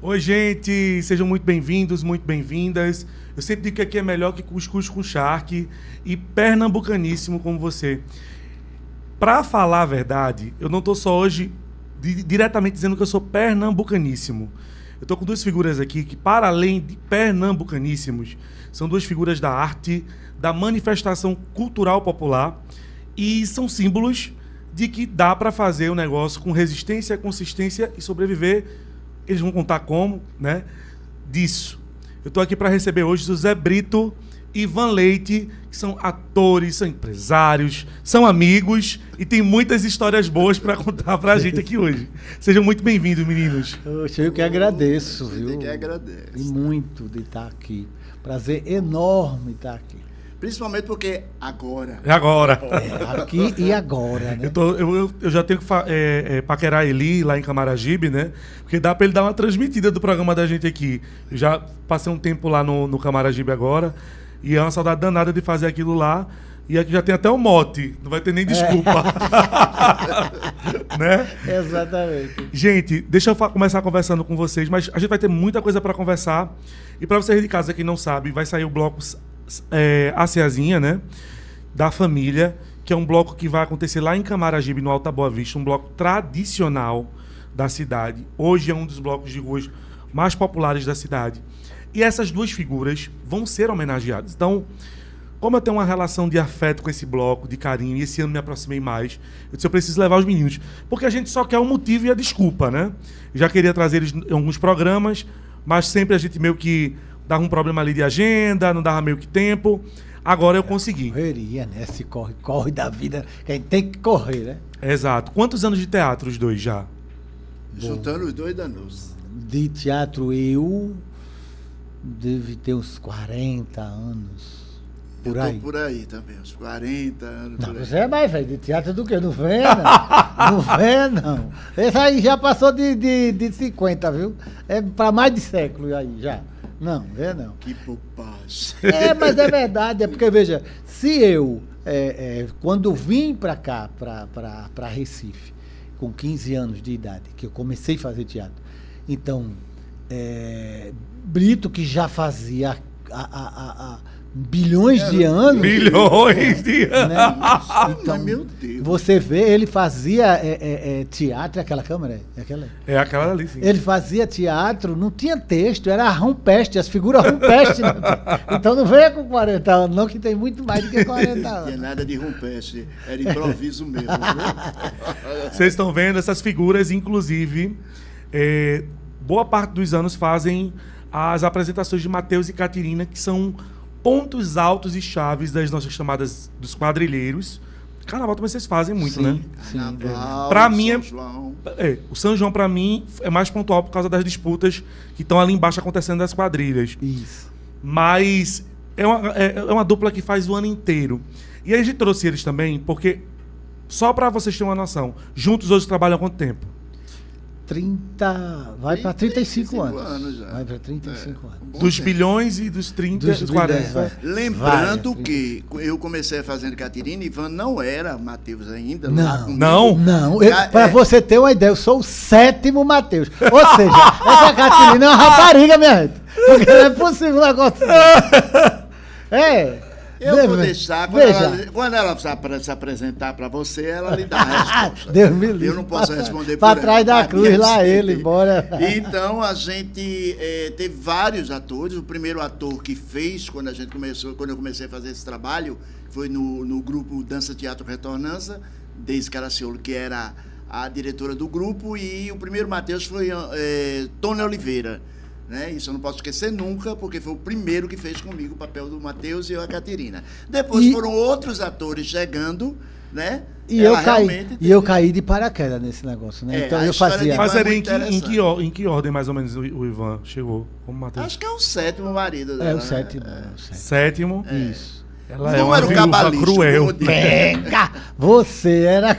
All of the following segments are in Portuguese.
Oi, gente, sejam muito bem-vindos, muito bem-vindas. Eu sempre digo que aqui é melhor que cuscuz com charque e pernambucaníssimo como você. Para falar a verdade, eu não estou só hoje diretamente dizendo que eu sou pernambucaníssimo. Eu estou com duas figuras aqui que, para além de pernambucaníssimos, são duas figuras da arte, da manifestação cultural popular e são símbolos de que dá para fazer o negócio com resistência, consistência e sobreviver. Eles vão contar como, né? Disso. Eu estou aqui para receber hoje José Brito e Ivan Leite, que são atores, são empresários, são amigos e tem muitas histórias boas para contar para a gente aqui hoje. Sejam muito bem-vindos, meninos. Eu que agradeço, viu? Eu que agradeço. E muito de estar aqui. Prazer enorme estar aqui. Principalmente porque agora. É agora. É, aqui e agora, né? Eu já tenho que paquerar Eli lá em Camaragibe, né? Porque dá para ele dar uma transmitida do programa da gente aqui. Eu já passei um tempo lá no Camaragibe agora e é uma saudade danada de fazer aquilo lá. E aqui já tem até o mote, não vai ter nem desculpa. Né? Exatamente. Gente, deixa eu começar conversando com vocês, mas a gente vai ter muita coisa para conversar. E para vocês de casa que não sabem, vai sair o bloco A Ceazinha, né? Da família, que é um bloco que vai acontecer lá em Camaragibe, no Alta Boa Vista, um bloco tradicional da cidade. Hoje é um dos blocos de ruas mais populares da cidade. E essas duas figuras vão ser homenageadas. Então, como eu tenho uma relação de afeto com esse bloco, de carinho, e esse ano me aproximei mais, eu disse, eu preciso levar os meninos. Porque a gente só quer o motivo e a desculpa, né? Já queria trazer eles em alguns programas, mas sempre a gente meio que dava um problema ali de agenda, não dava meio que tempo. Agora eu consegui. Correria, né? Esse corre da vida, que a gente tem que correr, né? Exato. Quantos anos de teatro os dois já? Juntando os dois danos. De teatro eu devo ter uns 40 anos. Por aí. Por aí também, uns 40 anos. Não, por aí. você é mais velho de teatro do que? Não venha, não. Não venha, não. Esse aí já passou de 50, viu? É para mais de século aí, já. Não, venha não. Que bobagem. É, mas é verdade, é porque, veja, se eu, quando vim para cá, para Recife, com 15 anos de idade, que eu comecei a fazer teatro, então, Brito, que já fazia bilhões de anos. Bilhões de anos. Né? Então, Mas, meu Deus. você vê, ele fazia teatro, aquela câmera? É aquela ali, sim. Ele fazia teatro, não tinha texto, era rumpeste, as figuras rumpeste. Né? Então não venha com 40 anos, não, que tem muito mais do que 40 Não tinha anos. nada de rompeste, era improviso mesmo. Viu? Vocês estão vendo essas figuras, inclusive, boa parte dos anos fazem as apresentações de Matheus e Catirina, que são pontos altos e chaves das nossas chamadas dos quadrilheiros. Carnaval também vocês fazem muito, Sim, né? sim. Carnaval, Pra mim São João. O São João, pra mim, é mais pontual por causa das disputas que estão ali embaixo acontecendo das quadrilhas. Isso. Mas é uma dupla que faz o ano inteiro. E aí a gente trouxe eles também, porque, só pra vocês terem uma noção, juntos hoje trabalham há quanto tempo? Vai para 35 anos. já. Vai para 35 anos. Bom Dos tempo. bilhões e dos 30, Dos dos bilhões, 40. vai. Lembrando Vai, que eu comecei fazendo Catirina, Ivan não era Matheus ainda. Não. lá comigo. Não? Não, Já para você ter uma ideia, eu sou o 7º Matheus. Ou seja, essa Catirina é uma rapariga, minha gente. Porque não é possível um negócio desse. Eu vou deixar, quando ela se apresentar para você, ela lhe dá a resposta. Deus me livre. Eu não posso responder por Para ela. trás da mas cruz, me lá respeite. ele, bora. Então, a gente teve vários atores. O primeiro ator que fez, quando eu comecei a fazer esse trabalho, foi no grupo Dança Teatro Retornança, Deise Caraciolo, que era a diretora do grupo, e o primeiro Matheus foi Tony Oliveira. Né? Isso eu não posso esquecer nunca, porque foi o primeiro que fez comigo o papel do Matheus e eu a Catirina. Depois foram outros atores chegando, né? E eu caí de paraquedas nesse negócio, né? Então a eu história fazia. de Mas Ivan é era muito em que ordem, mais ou menos, o Ivan chegou como Matheus? Acho que é o 7º marido dela. É o né? 7º. Sétimo. Isso. Ela é Não uma era o viúva cabalista, cruel. como diz. Venga! Você era.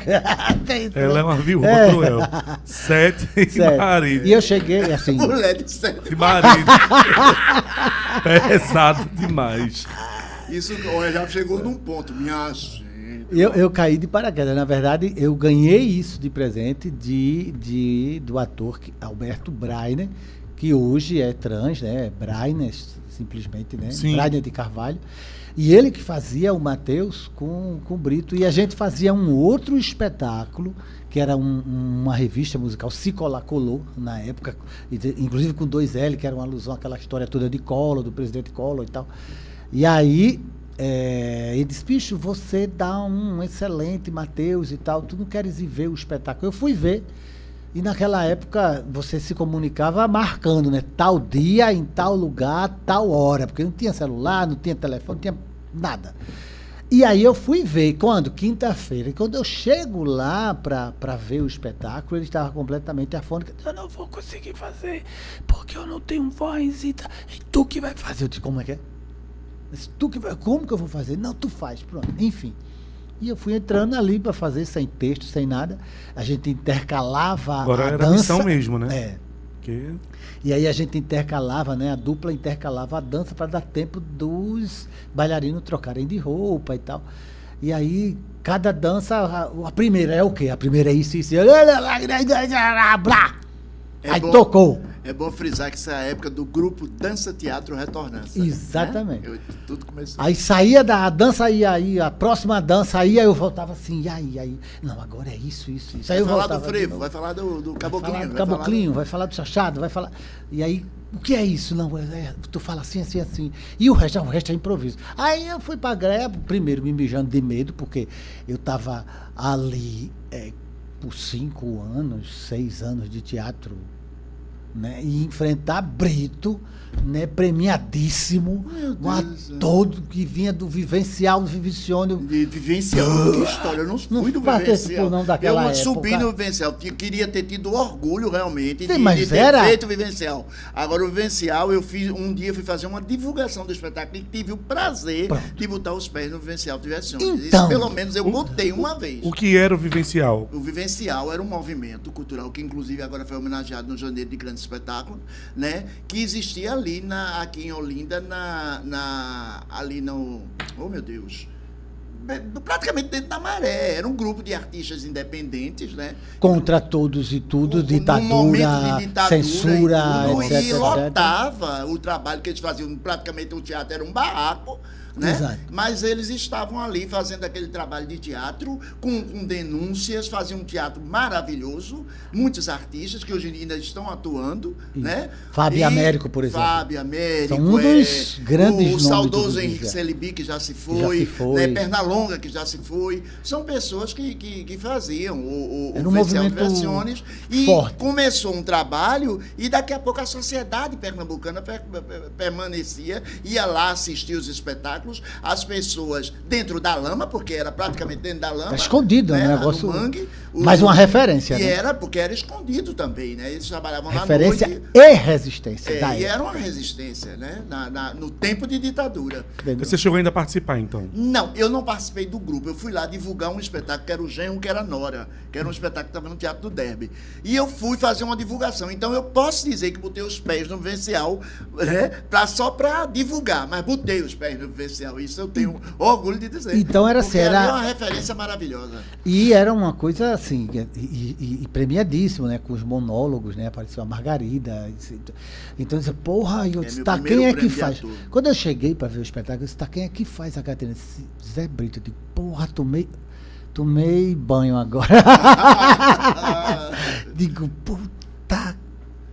Ela é uma viúva cruel. 7 Sério. marido. E eu cheguei assim. Mulher de 7. De marido. Pesado demais. Isso já chegou num ponto, minha gente. Eu caí de paraquedas. Na verdade, eu ganhei isso de presente do ator Alberto Brainer, que hoje é trans, né? Brainer, simplesmente, né? Sim. Brainer de Carvalho. E ele que fazia o Matheus com o Brito. E a gente fazia um outro espetáculo, que era uma revista musical, Se Colar Colou, na época, inclusive com 2L, que era uma alusão àquela história toda de Collor, do presidente Collor e tal. E aí, ele disse, bicho, você dá um excelente Matheus e tal, tu não queres ir ver o espetáculo? Eu fui ver, e naquela época você se comunicava marcando, né? Tal dia, em tal lugar, tal hora, porque não tinha celular, não tinha telefone, não tinha nada. E aí eu fui ver, quando? Quinta-feira. E quando eu chego lá para ver o espetáculo, ele estava completamente afônico. Eu não vou conseguir fazer, porque eu não tenho voz e tu que vai fazer. Eu disse, como é que é? Como que eu vou fazer? Não, tu faz, pronto. Enfim. E eu fui entrando ali para fazer, sem texto, sem nada. A gente intercalava Agora a era dança. missão mesmo, né? É. Que... E aí a gente intercalava, né? A dupla intercalava a dança para dar tempo dos bailarinos trocarem de roupa e tal. E aí, cada dança, a primeira é o quê? A primeira é isso. Aí tocou. É bom frisar que essa é a época do grupo Dança Teatro Retornança. Exatamente. Né? Tudo começou. Aí saía da dança, aí a próxima dança, aí eu voltava assim, e aí. Não, agora é isso. Aí eu Vai falar voltava do frevo, vai falar do caboclinho. Vai falar do caboclinho, vai falar do chachado, vai falar. E aí, o que é isso? Não, tu fala assim. E o resto é improviso. Aí eu fui pra greia, primeiro me mijando de medo, porque eu tava ali por 5 anos, 6 anos de teatro, né? E enfrentar Brito, né? Premiadíssimo, um ator que vinha do Vivencial, do Vivencione. Vivencial, que história, eu não fui do Vivencial. Não daquela eu subi no Vivencial, queria ter tido orgulho realmente de ter feito o Vivencial. Agora o Vivencial, um dia fui fazer uma divulgação do espetáculo e tive o prazer de botar os pés no Vivencial Diversões. Então, isso pelo menos eu botei uma vez. O que era o Vivencial? O Vivencial era um movimento cultural que inclusive agora foi homenageado no Janeiro de Grande Espetáculo, né? Que existia ali aqui em Olinda, ali no... Oh, meu Deus! Praticamente dentro da Maré. Era um grupo de artistas independentes, né? Contra todos e tudo, ditadura, censura, etc. E lotava o trabalho que eles faziam. Praticamente o teatro era um barraco, né? Exato. Mas eles estavam ali fazendo aquele trabalho de teatro com denúncias, faziam um teatro maravilhoso, muitos artistas que hoje em dia ainda estão atuando, né? Fábio Américo, por exemplo. Fábio Américo, são um dos grandes nomes. O saudoso Henrique Celibi, que já se foi, né? Pernalonga, que já se foi. São pessoas que faziam o Festival de Diversões e forte. Começou um trabalho e daqui a pouco a sociedade pernambucana permanecia, ia lá assistir os espetáculos, as pessoas dentro da lama, porque era praticamente dentro da lama. Era escondido, né? Um negócio. No mangue, mas uma referência. E né? era, porque era escondido também, né? Eles trabalhavam referência na noite. E resistência. E era uma resistência, né? No tempo de ditadura. Entendeu? Você chegou ainda a participar, então? Não, eu não participei do grupo. Eu fui lá divulgar um espetáculo que era o Genro, que era Nora, que era um espetáculo que estava no Teatro do Derby. E eu fui fazer uma divulgação. Então eu posso dizer que botei os pés no Vivencial, né? Só para divulgar, mas botei os pés no Vivencial. Isso eu tenho orgulho de dizer. Então era assim, era uma referência maravilhosa. E era uma coisa assim, e premiadíssimo, né? Com os monólogos, né? Apareceu a Margarida. Então eu disse, porra, eu disse, tá, quem é que faz? Quando eu cheguei para ver o espetáculo, eu disse, tá, quem é que faz a Catarina? Zé Brito. Eu digo, porra, tomei banho agora. Digo, puta,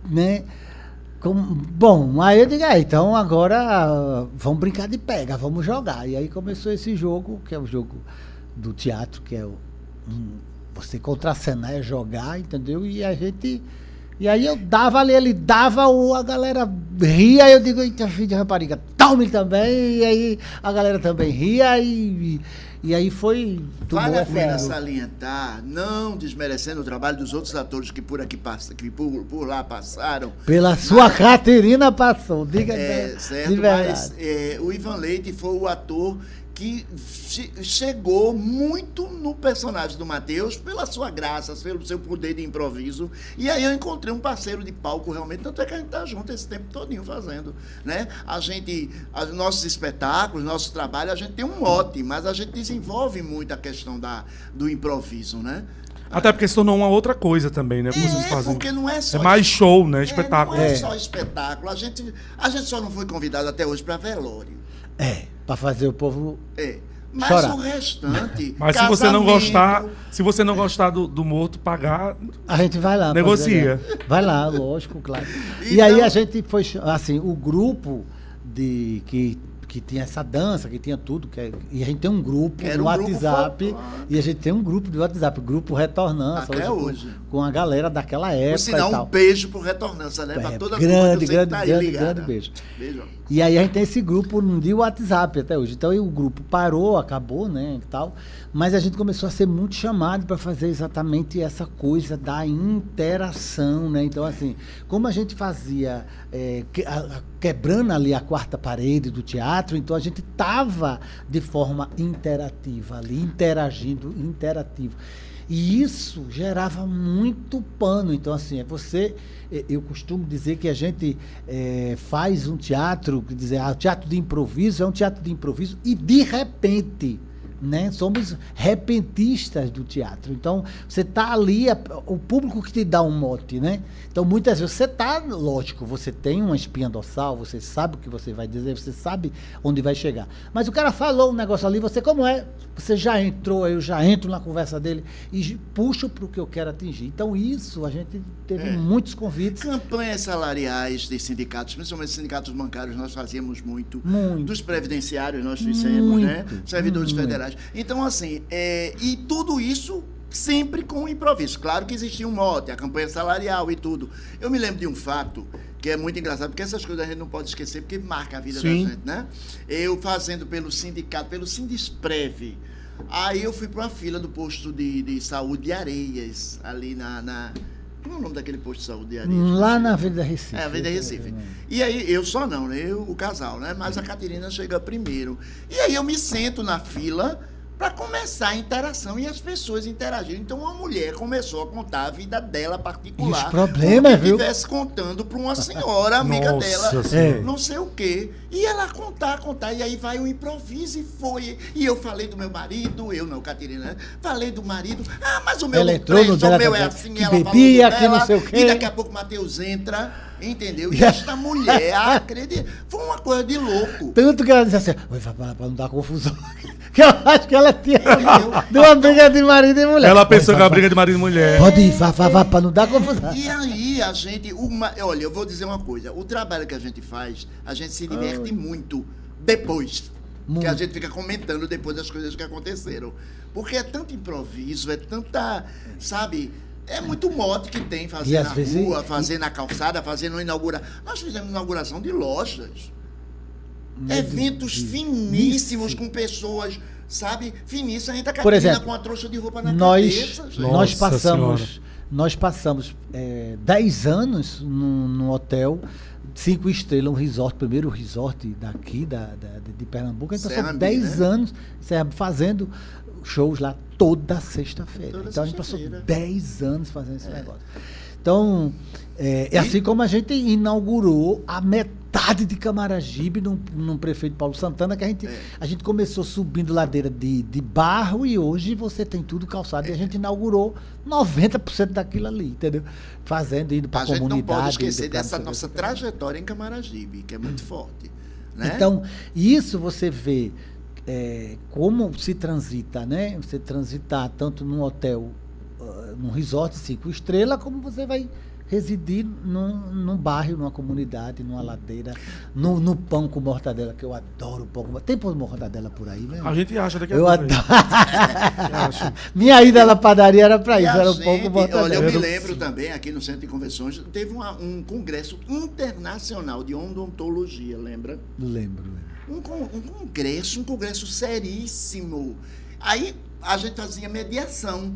né? Bom, aí eu digo, então agora vamos brincar de pega, vamos jogar. E aí começou esse jogo, que é o jogo do teatro, que é você contracenar, é jogar, entendeu? E aí eu dava ali, ele dava, a galera ria, eu digo, eita, filho de rapariga, tome também, e aí a galera também ria, e aí foi... Vale a pena salientar, não desmerecendo o trabalho dos outros atores que por aqui passam, que por lá passaram. Pela sua Caterina passou, diga certo, mas o Ivan Leite foi o ator que chegou muito no personagem do Matheus pela sua graça, pelo seu poder de improviso. E aí eu encontrei um parceiro de palco realmente, tanto é que a gente está junto esse tempo todinho fazendo, né? Nossos espetáculos, nosso trabalho, a gente tem um mote, mas a gente desenvolve muito a questão do improviso, né? Até porque se tornou uma outra coisa também, né? Vocês fazem. Porque não é só... É mais show, né? Espetáculo. Não é só espetáculo. A gente só não foi convidado até hoje para velório. Para fazer o povo Mas chorar. o restante... Mas se você não gostar do morto, pagar... A gente vai lá. Negocia. Vai lá, lógico, claro. E Então- aí a gente foi, assim, o grupo que tinha essa dança, que tinha tudo, e a gente tem um grupo Era no um grupo WhatsApp, folclórico. e a gente tem um grupo de WhatsApp, grupo Retornança, Até com- hoje. Com a galera daquela época Por sinal, e tal. um beijo pro Retornança, né? Pra toda a grande, turma que eu sei que tá aí grande, ligada. grande beijo. Beijo. E aí a gente tem esse grupo de WhatsApp até hoje. Então aí o grupo parou, acabou, né, e tal. Mas a gente começou a ser muito chamado para fazer exatamente essa coisa da interação, né? Então assim, como a gente fazia quebrando ali a quarta parede do teatro, então a gente estava de forma interativa ali, interagindo, interativo. E isso gerava muito pano. Então, assim, eu costumo dizer que a gente faz um teatro, quer dizer, o teatro de improviso é um teatro de improviso e, de repente, né, somos repentistas do teatro. Então, você está ali, o público que te dá um mote, né? Então, muitas vezes, você está, lógico, você tem uma espinha dorsal, você sabe o que você vai dizer, você sabe onde vai chegar. Mas o cara falou um negócio ali, você como é? Você já entrou, eu já entro na conversa dele e puxo para o que eu quero atingir. Então, isso, a gente teve muitos convites. Campanhas salariais de sindicatos, principalmente sindicatos bancários, nós fazíamos muito. Muito. Dos previdenciários nós fizemos, Muito, né? Servidores muito. federais. Então, assim, e tudo isso sempre com improviso. Claro que existia um mote, a campanha salarial e tudo. Eu me lembro de um fato que é muito engraçado, porque essas coisas a gente não pode esquecer, porque marca a vida Sim. da gente, né? Eu fazendo pelo sindicato, pelo Sindesprev, aí eu fui para uma fila do posto de saúde de Areias, ali como é o nome daquele posto de saúde de Areias? Lá na Avenida Recife. Avenida Recife. E aí, eu só não, né? O casal, né? Mas a Caterina chega primeiro. E aí eu me sento na fila para começar a interação e as pessoas interagiram. Então, uma mulher começou a contar a vida dela particular. E os problemas, como se viu? estivesse contando para uma senhora, amiga Nossa dela, Senhora. não sei o quê. E ela contar, e aí vai o improviso e foi. E eu falei do meu marido, eu não, Caterina, né? Falei do marido. Mas o meu Ela não entrou no presta, o dela meu é também, assim, que ela bebia, falou do que não dela, sei o quê. E daqui a pouco o Matheus entra, entendeu? E esta mulher, acredita, foi uma coisa de louco. Tanto que ela disse assim, vai para não dar confusão. Que eu acho que ela tinha de uma briga de marido e mulher. Ela pensou que era uma briga de marido e mulher. Pode ir, vá, para não dar confusão. E aí a gente, olha, eu vou dizer uma coisa, o trabalho que a gente faz, a gente se diverte muito depois. Muito. Que a gente fica comentando depois das coisas que aconteceram. Porque é tanto improviso, é tanta, sabe, é muito mote que tem E fazer às na vezes- rua, fazer na calçada, fazer no inauguração. Nós fizemos inauguração de lojas. Eventos finíssimos com pessoas, sabe, finíssimas. A gente tá Por exemplo, com a trouxa de roupa na Nós, cabeça. gente. Nossa nós passamos 10 anos num hotel 5 estrelas, um resort, primeiro resort daqui de Pernambuco. A gente passou Serra 10 né? anos fazendo shows lá toda sexta-feira. Toda Então a gente passou sexta-feira. 10 anos fazendo esse negócio. Então, assim como a gente inaugurou a metade de Camaragibe num prefeito Paulo Santana, que a gente começou subindo ladeira de barro e hoje você tem tudo calçado. E a gente inaugurou 90% daquilo ali, entendeu? Fazendo, indo para a A gente comunidade. não pode esquecer indo pra dessa não sei o nossa quê. trajetória em Camaragibe, que é muito forte. Né? Então, isso você vê como se transita, né? Você transitar tanto num hotel, num resort 5 estrelas, como você vai residir num bairro, numa comunidade, numa ladeira, no pão com mortadela, que eu adoro pão com mortadela. Tem pão com mortadela por aí, né? A gente acha daqui a Eu pouco. adoro. Acho. Minha ida na padaria era para E isso, a era um pão com gente, mortadela. olha, eu me lembro também, aqui no Centro de Convenções, teve um congresso internacional de odontologia, lembra? Lembro. Um congresso seríssimo. Aí a gente fazia mediação.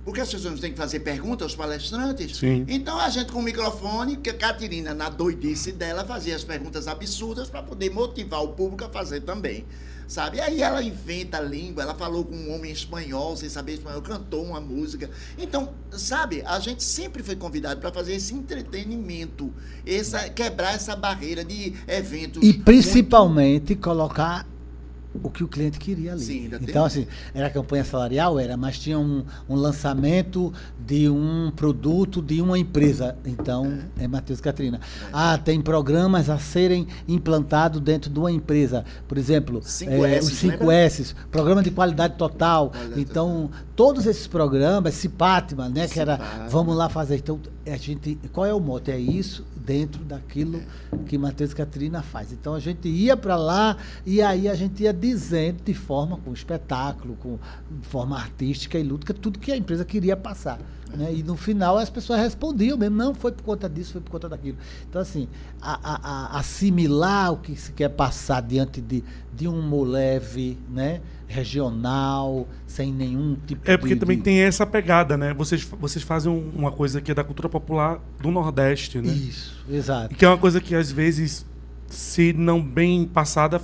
Porque as pessoas têm que fazer perguntas aos palestrantes. Sim. Então a gente com o microfone, que a Catirina, na doidice dela, fazia as perguntas absurdas para poder motivar o público a fazer também. Sabe? Aí ela inventa a língua, ela falou com um homem espanhol, sem saber espanhol, cantou uma música. Então, sabe, a gente sempre foi convidado para fazer esse entretenimento, quebrar essa barreira de eventos. E principalmente colocar o que o cliente queria ali. Sim, ainda tem então, isso. assim, era campanha salarial? Era, mas tinha um lançamento de um produto de uma empresa. Então, é Matheus e Catarina. Ah, tem programas a serem implantados dentro de uma empresa. Por exemplo, os 5 S's, programa de qualidade total. Então, todos esses programas, Cipatma, né, que era, vamos lá fazer. Então, a gente, qual é o mote? É isso dentro daquilo que Matheus e Catarina faz. Então, a gente ia para lá e aí a gente ia dizendo de forma, com espetáculo, de forma artística e lúdica, tudo que a empresa queria passar. Né? E no final as pessoas respondiam mesmo, não, foi por conta disso, foi por conta daquilo. Então, assim, assimilar o que se quer passar diante de um humor leve, né? Regional, sem nenhum tipo de... porque também tem essa pegada, né? Vocês fazem uma coisa que é da cultura popular do Nordeste, né? Isso, exato. E que é uma coisa que, às vezes, se não bem passada,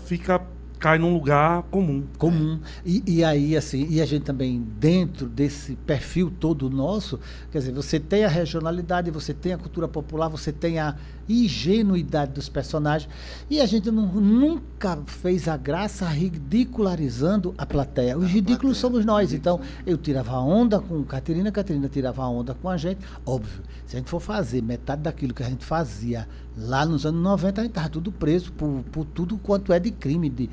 cai num lugar comum. E aí, assim, e a gente também, dentro desse perfil todo nosso, quer dizer, você tem a regionalidade, você tem a cultura popular, você tem a ingenuidade dos personagens, e a gente nunca fez a graça ridicularizando a plateia. Os ridículos somos nós. Então, eu tirava onda com Catarina tirava onda com a gente. Óbvio, se a gente for fazer metade daquilo que a gente fazia lá nos anos 90, a gente estava tudo preso por tudo quanto é de crime de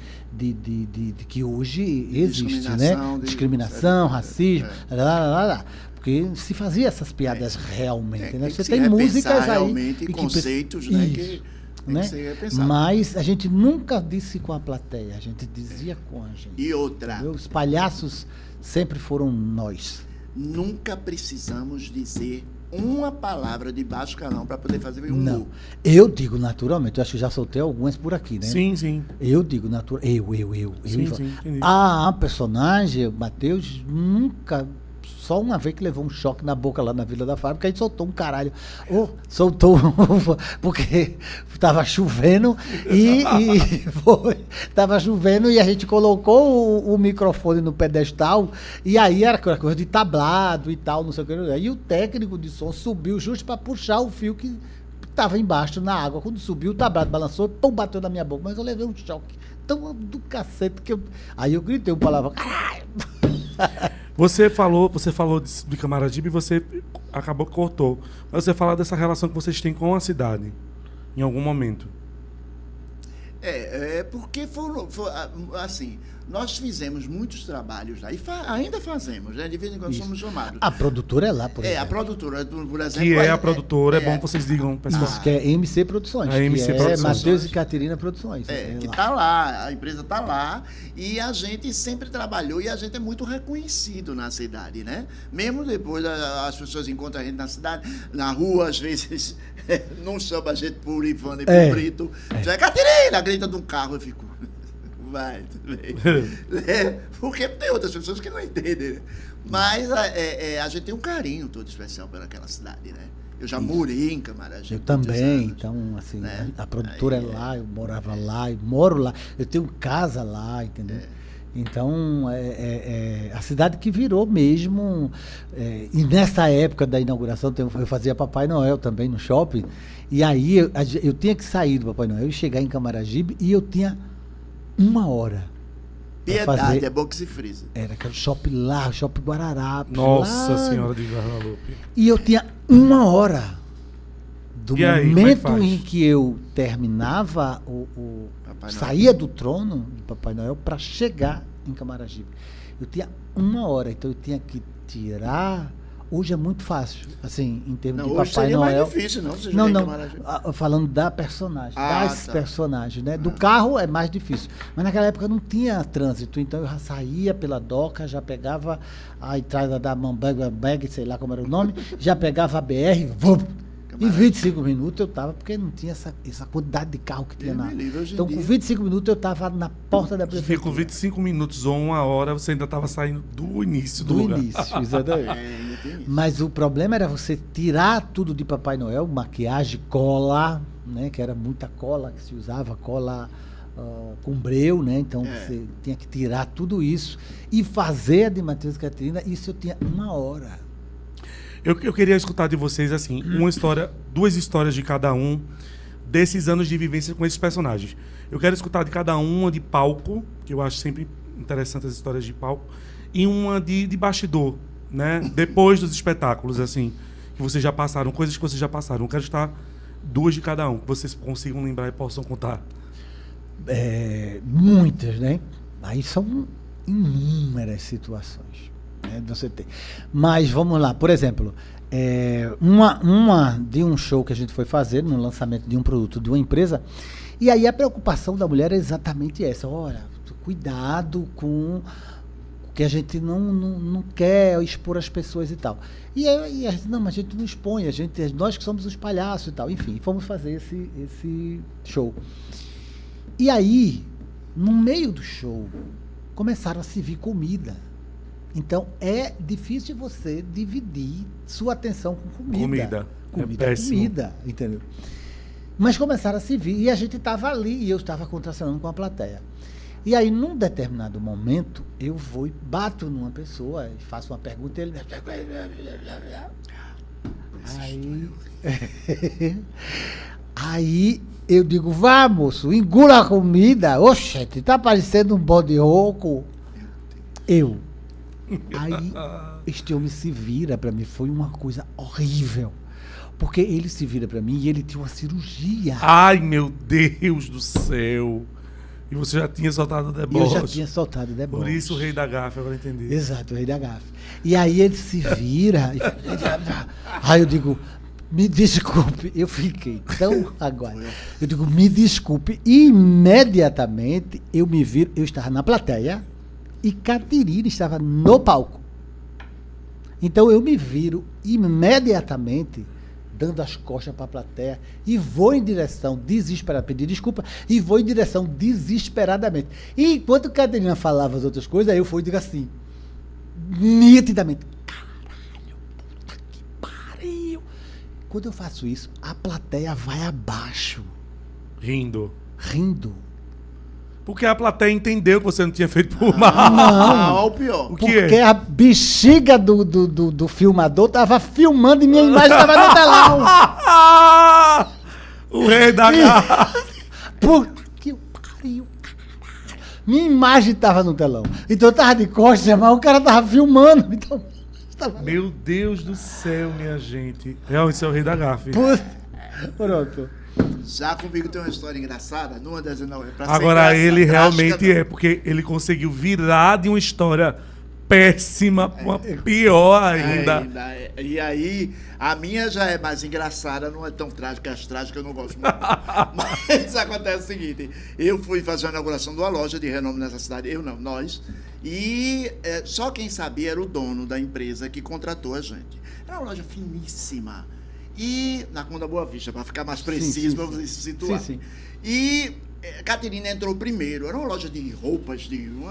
que hoje existe, né? Discriminação, racismo, porque se fazia essas piadas realmente, né? Você tem músicas aí e conceitos, né? Que tem que ser repensado. Mas a gente nunca disse com a plateia, a gente dizia com a gente. E outra, os palhaços sempre foram nós. Nunca precisamos dizer uma palavra de baixo calão para poder fazer um humor. Eu digo naturalmente, eu acho que já soltei algumas por aqui, né? Sim. Eu digo naturalmente, Sim, a personagem, Matheus, nunca... Só uma vez que levou um choque na boca lá na Vila da Fábrica, a gente soltou um caralho. Soltou, porque estava chovendo estava chovendo e a gente colocou o microfone no pedestal e aí era coisa de tablado e tal, não sei o que. E o técnico de som subiu justo para puxar o fio que estava embaixo na água. Quando subiu, o tablado balançou, pum, bateu na minha boca. Mas eu levei um choque tão do cacete que aí eu gritei uma palavra, caralho! Você falou de Camaragibe e você acabou que cortou. Mas você fala dessa relação que vocês têm com a cidade, em algum momento. Porque assim, nós fizemos muitos trabalhos lá e ainda fazemos, né? De vez em quando somos chamados. A produtora é lá, por exemplo. A produtora, por exemplo. Que é a produtora, é bom que vocês digam, pessoal. Isso, que é MC Produções. A MC Produções. Matheus e Catarina Produções. Que está lá, a empresa está lá e a gente sempre trabalhou e a gente é muito reconhecido na cidade, né? Mesmo depois as pessoas encontram a gente na cidade, na rua, às vezes não chama a gente por Ivana e por Brito. Já Catarina, grita de um carro, eu fico... Vai, também. Porque tem outras pessoas que não entendem, né? Mas a gente tem um carinho todo especial pelaquela cidade, né? Eu já morei em Camaragibe. Eu também, então, assim, né? A produtora é lá, eu morava lá, eu moro lá, eu tenho casa lá, entendeu? Então, a cidade que virou mesmo. E nessa época da inauguração, eu fazia Papai Noel também no shopping, e aí eu tinha que sair do Papai Noel e chegar em Camaragibe, e eu tinha 1 hora. Piedade, é bom que se frisa. Era aquele shopping lá, shopping Guararapes. Nossa lá, Senhora de Guadalupe. E eu tinha 1 hora do aí, momento em que eu terminava saía do trono de Papai Noel para chegar em Camaragibe. Eu tinha 1 hora, então eu tinha que tirar. Hoje é muito fácil, assim, em termos de Papai Noel. Mais difícil, não? Não. Falando da personagem, das personagens, né? Do carro é mais difícil. Mas naquela época não tinha trânsito, então eu já saía pela doca, já pegava a entrada da Mambag, sei lá como era o nome, já pegava a BR, em 25 minutos eu estava, porque não tinha essa quantidade de carro que tinha lá. Então, com 25 minutos eu estava na porta da prefeitura. Com 25 minutos ou 1 hora, você ainda estava saindo do início do lugar. Do início, exatamente. Tem isso. Mas o problema era você tirar tudo de Papai Noel, maquiagem, cola, né? Que era muita cola que se usava, cola com breu, né? Então você tinha que tirar tudo isso e fazer a de Matheus e Catarina. Isso eu tinha 1 hora. Eu queria escutar de vocês, assim, duas histórias de cada um desses anos de vivência com esses personagens. Eu quero escutar de cada uma de palco, que eu acho sempre interessante as histórias de palco, e uma de bastidor, né? Depois dos espetáculos, assim, que vocês já passaram, coisas que vocês já passaram. Eu quero escutar 2 de cada um, que vocês consigam lembrar e possam contar. Muitas, né? Aí são inúmeras situações, né, de você ter. Mas vamos lá, por exemplo, uma de um show que a gente foi fazer no lançamento de um produto de uma empresa, e aí a preocupação da mulher é exatamente essa: olha, cuidado com o que a gente não quer expor as pessoas e tal. E a gente, não, mas a gente não expõe, nós que somos os palhaços e tal. Enfim, fomos fazer esse show. E aí, no meio do show, começaram a servir comida. Então, é difícil você dividir sua atenção com comida. Comida é péssimo. Comida, entendeu? Mas começaram a servir, e a gente estava ali, e eu estava contracenando com a plateia. E aí, num determinado momento, eu vou e bato numa pessoa, e faço uma pergunta, e ele... Aí eu digo, vá, moço, engula a comida. Oxente, tá parecendo um bode rouco. Aí este homem se vira pra mim, foi uma coisa horrível. Porque ele se vira pra mim e ele tinha uma cirurgia. Ai, meu Deus do céu. E você já tinha soltado o deboche. Eu já tinha soltado o deboche. Por isso o rei da gafe, agora entendi. Exato, o rei da gafe. E aí ele se vira. Aí eu digo, me desculpe. Eu fiquei tão agora. Eu digo, me desculpe. E imediatamente eu me viro. Eu estava na plateia e Catarina estava no palco. Então eu me viro imediatamente, dando as costas para a plateia, e vou em direção desesperadamente, pedir desculpa, e vou em direção desesperadamente. E enquanto Catarina falava as outras coisas, eu fui e digo assim, nitidamente, caralho, puta que pariu. Quando eu faço isso, a plateia vai abaixo. Rindo. Porque a plateia entendeu que você não tinha feito por mal. Não, o pior. O que Porque é? a bexiga do filmador tava filmando e minha imagem tava no telão. O rei da gafe. Puta que pariu, caralho. Minha imagem tava no telão. Então eu tava de costas, mas o cara tava filmando. Então, Meu Deus do céu, minha gente. Realmente, esse é o rei da gafe. Pronto. Já comigo tem uma história engraçada, numa das não é pra ser Agora ele engraçada, realmente drástica, é, porque ele conseguiu virar de uma história péssima pra uma pior ainda. E aí, a minha já é mais engraçada, não é tão trágica, as trágicas eu não gosto muito. Mas acontece o seguinte, eu fui fazer a inauguração de uma loja de renome nessa cidade, nós, e só quem sabia era o dono da empresa que contratou a gente. Era uma loja finíssima. E na Conda Boa Vista, para ficar mais preciso, para você se situar. Sim. E Catarina entrou primeiro, era uma loja de roupas,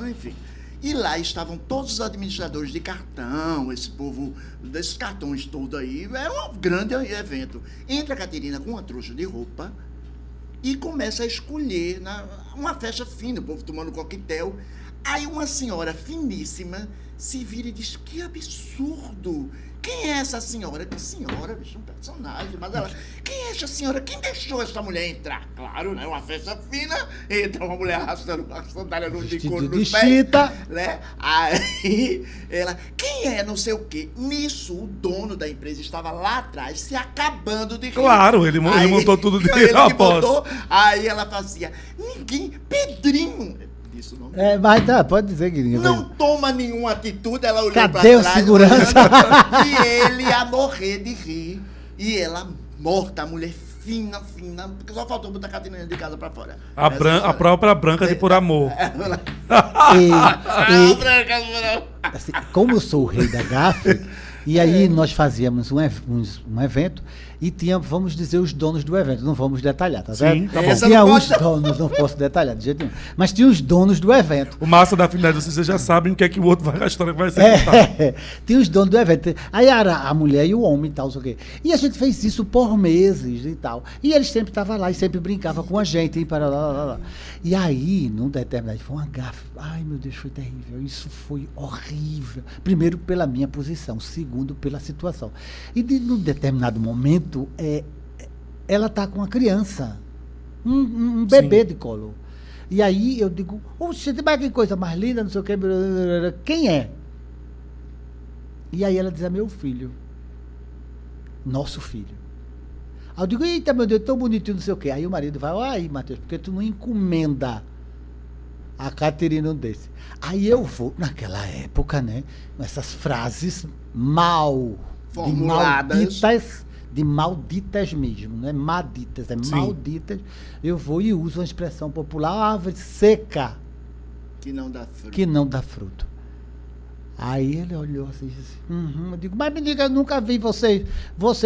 enfim. E lá estavam todos os administradores de cartão, esse povo desses cartões todos aí. Era um grande evento. Entra a Catarina com uma trouxa de roupa e começa a escolher uma festa fina, o povo tomando coquetel. Aí uma senhora finíssima se vira e diz, que absurdo! Quem é essa senhora? Que senhora, bicho, um personagem. Mas ela, quem é essa senhora? Quem deixou essa mulher entrar? Claro, né? Uma festa fina. Entra uma mulher arrastando a sandália no de couro nos pés. Né? Aí ela, quem é não sei o quê? Nisso, o dono da empresa estava lá atrás, se acabando de rir. Claro, ele montou tudo de propósito. Aí ela fazia, Pedrinho... Isso não mas tá, pode dizer, Guilherme. Não toma nenhuma atitude, ela olhou pra trás. Cadê o segurança? E ele ia morrer de rir. E ela morta, a mulher fina, porque só faltou botar a Catarina de casa pra fora. A própria Branca de Por Amor. Assim, como eu sou o rei da gafe, E aí nós fazíamos um evento e tinha, vamos dizer, os donos do evento. Não vamos detalhar, tá certo? Sim, tá bom. Essa Tinha não os pode- donos, não posso detalhar de jeito nenhum. Mas tinha os donos do evento. O massa da afinidade, vocês já sabem o que é que o outro vai, a história vai ser contada. Tinha os donos do evento. Aí era a mulher e o homem e tal, não sei o quê. E a gente fez isso por meses e tal. E eles sempre estavam lá e sempre brincavam com a gente. E, para lá. E aí, num determinado, foi uma gafe. Ai, meu Deus, foi terrível. Isso foi horrível. Primeiro, pela minha posição. Segundo, pela situação. E num determinado momento, ela está com uma criança. Um bebê Sim. de colo. E aí eu digo, oxe, mas que coisa mais linda, não sei o quê. Quem é? E aí ela diz, é meu filho. Nosso filho. Aí eu digo, eita, meu Deus, tão bonitinho, não sei o quê. Aí o marido vai, aí, Matheus, porque tu não encomenda a Caterina desse. Aí eu vou, naquela época, né, essas frases Formuladas. de malditas mesmo, não é maditas, é Sim. malditas. Eu vou e uso uma expressão popular, árvore seca, Que não dá fruto. que não dá fruto. Aí ele olhou assim e disse, eu digo, mas me diga, eu nunca vi você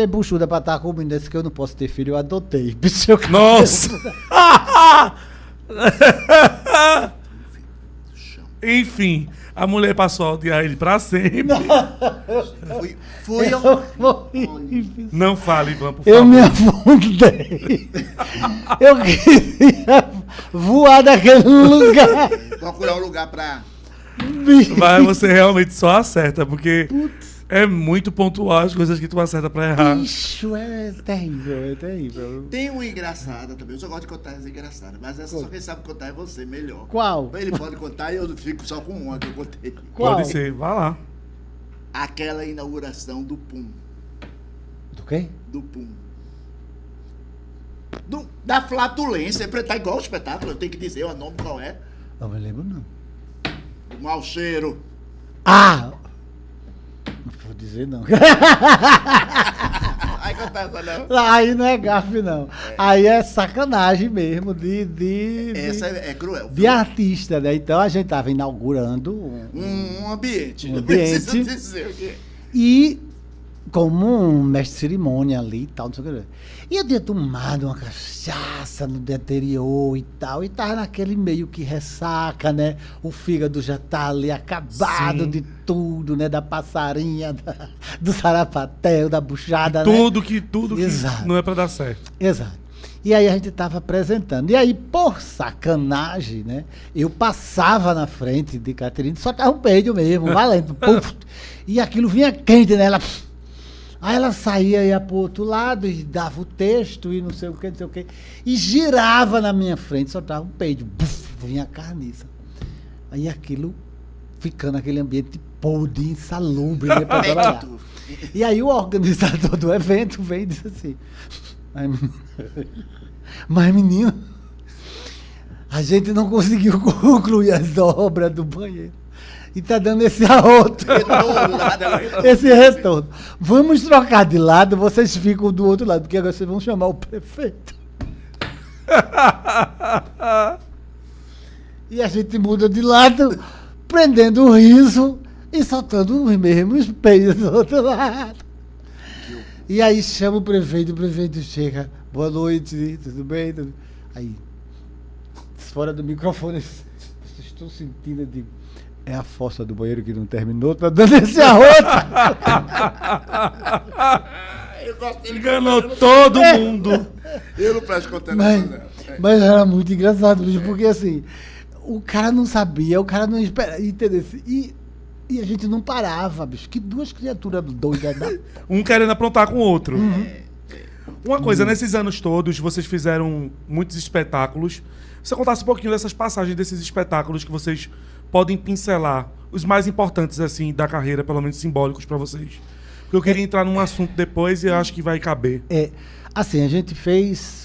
buchuda pra estar comigo desse que eu não posso ter filho, eu adotei. Bicho, eu- Nossa! Chão. Enfim, a mulher passou a odiar ele pra sempre. Foi Não fale, Ivan, por Eu favor. me afundei. Eu queria voar daquele lugar. procurar um lugar pra. Bicho. Mas você realmente só acerta, porque é muito pontual as coisas que tu acerta pra errar. Bicho, é terrível, é terrível. Tem uma engraçada também. Eu só gosto de contar as engraçadas, mas essa só quem sabe contar é você melhor. Qual? Ele pode contar e eu fico só com uma que eu contei. Qual? Pode ser, vai lá. Aquela inauguração do PUM. Do quê? Do PUM. Da flatulência. Tá igual o espetáculo, eu tenho que dizer o nome qual é. Não me lembro, não. O mau cheiro. Ah! Não vou dizer, não. Aí contar essa não. Aí não é gafe, não. Aí é sacanagem mesmo Essa é cruel. de artista, né? Então a gente estava inaugurando Um ambiente. Um Não preciso ambiente. dizer o quê. e como um mestre de cerimônia ali e tal, não sei o que. E eu tinha tomado uma cachaça no dia anterior e tal, e tava naquele meio que ressaca, né? O fígado já tá ali acabado Sim. de tudo, né? Da passarinha, do sarapatel, da buchada, né? Tudo que Exato. não é pra dar certo. Exato. E aí a gente estava apresentando. E aí, por sacanagem, né? Eu passava na frente de Caterina, só tava um peido mesmo, valendo. Puf, e aquilo vinha quente nela. Aí ela saía, ia pro outro lado e dava o texto e não sei o que, não sei o que. E girava na minha frente, só tava um peido. Buf, vinha a carniça. Aí aquilo ficando aquele ambiente podre, insalubre, né, pra ela olhar. E aí o organizador do evento veio e disse assim, mas menino, a gente não conseguiu concluir as obras do banheiro. E tá dando esse arroto, Retorno lá dela. esse retorno. Vamos trocar de lado, vocês ficam do outro lado, porque agora vocês vão chamar o prefeito. E a gente muda de lado, prendendo o riso e soltando os mesmos peidos do outro lado. E aí chama o prefeito chega, boa noite, tudo bem? Aí, fora do microfone, vocês estão sentindo, eu digo, é a fossa do banheiro que não terminou, tá dando esse arroto. Eu gosto dele. Enganou todo mundo. Eu não presto conta Mas era muito engraçado, bicho, porque assim, o cara não sabia, o cara não esperava, entendeu? E a gente não parava, bicho, que duas criaturas doidas, né? Um querendo aprontar com o outro. Uma coisa, nesses anos todos, vocês fizeram muitos espetáculos. Se você contasse um pouquinho dessas passagens desses espetáculos que vocês podem pincelar, os mais importantes, assim, da carreira, pelo menos simbólicos pra vocês. Porque eu queria entrar num assunto depois e eu acho que vai caber. Assim, a gente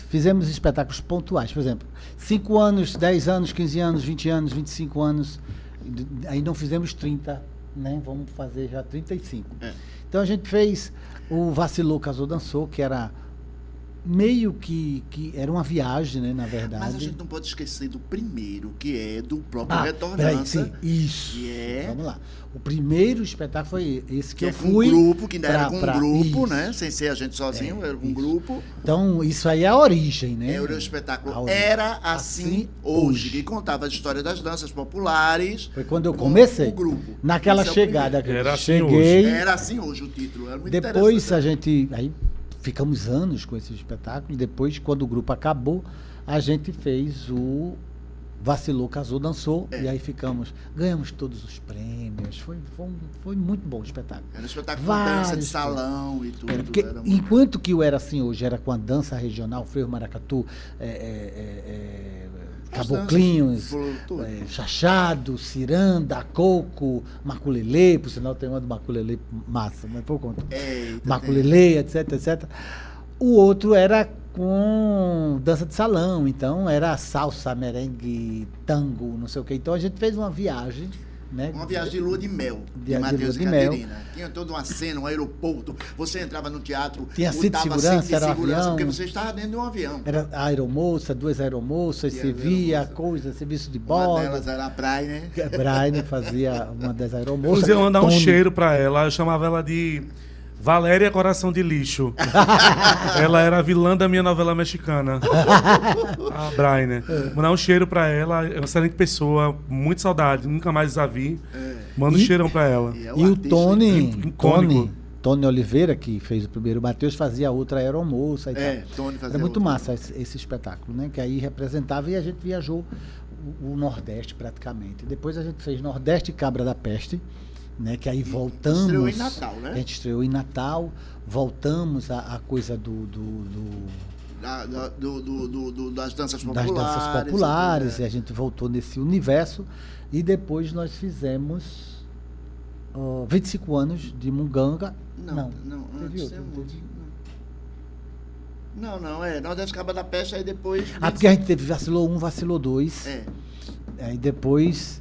fizemos espetáculos pontuais, por exemplo, 5 anos, 10 anos, 15 anos, 20 anos, 25 anos, aí não fizemos 30, né? Vamos fazer já 35. Então a gente fez o Vacilou, Casou, Dançou, que era meio que era uma viagem, né, na verdade. Mas a gente não pode esquecer do primeiro, que é do próprio Peraí, Retornança. sim, isso. Que é... Vamos lá. O primeiro espetáculo foi esse que Que eu é com fui. um grupo, que ainda era com um grupo, isso. né? Sem ser a gente sozinho, era com um grupo. Então, isso aí é a origem, né? Era o espetáculo A origem. Era Assim Hoje, Hoje. que contava a história das danças populares. Foi quando eu com comecei. o grupo. Naquela Esse é o chegada que primeiro. eu Era Assim cheguei. Era Assim Hoje o título. Era muito Depois interessante. a gente. Aí ficamos anos com esse espetáculo. E depois, quando o grupo acabou, a gente fez o Vacilou, Casou, Dançou. E aí ganhamos todos os prêmios. Foi muito bom o espetáculo. Era um espetáculo com dança de Vários salão e tudo. Porque, era muito- enquanto que o Era Assim Hoje era com a dança regional, freio maracatu, As caboclinhos, danças, tudo. chachado, ciranda, coco, maculelê, por sinal tem uma do maculelê massa, mas por conta. Eita, Maculelê, etc, etc. O outro era com dança de salão, então era salsa, merengue, tango, não sei o quê. Então a gente fez uma viagem, né? Uma viagem de lua de mel, de De Matheus e lua de mel. Caterina. Tinha toda uma cena, um aeroporto. Você entrava no teatro, Tinha cinto de botava segurança, cinto de era um segurança, avião. porque você estava dentro de um avião. Era a aeromoça, duas aeromoças, E a servia aeromoça. coisa, serviço de Uma bordo. delas era a praia, né? Brian fazia uma das aeromoças. Inclusive, eu mandar um Tony. cheiro pra ela. Eu chamava ela de Valéria Coração de Lixo. Ela era a vilã da minha novela mexicana. A Brainer. Mandar um cheiro pra ela. É uma excelente pessoa. Muito saudade. Nunca mais a vi. Manda um E- cheirão pra ela. E é E o artista Tony, icônico. Tony Oliveira, que fez o primeiro Matheus, fazia outra aeromoça e É, tal. Tony fazia Era muito outra. massa esse espetáculo, né? Que aí representava e a gente viajou o Nordeste praticamente. Depois a gente fez Nordeste e Cabra da Peste, né? Que aí voltamos. estreou em Natal, né? A gente estreou em Natal, voltamos à coisa Das danças das populares. danças populares, tudo, e a gente voltou nesse universo. E depois nós fizemos 25 anos de Munganga. Não, teve antes outro, tem não outro. teve? Não, nós acaba da peste, aí depois... Porque a gente teve Vacilou 1, Vacilou 2. É, Aí depois.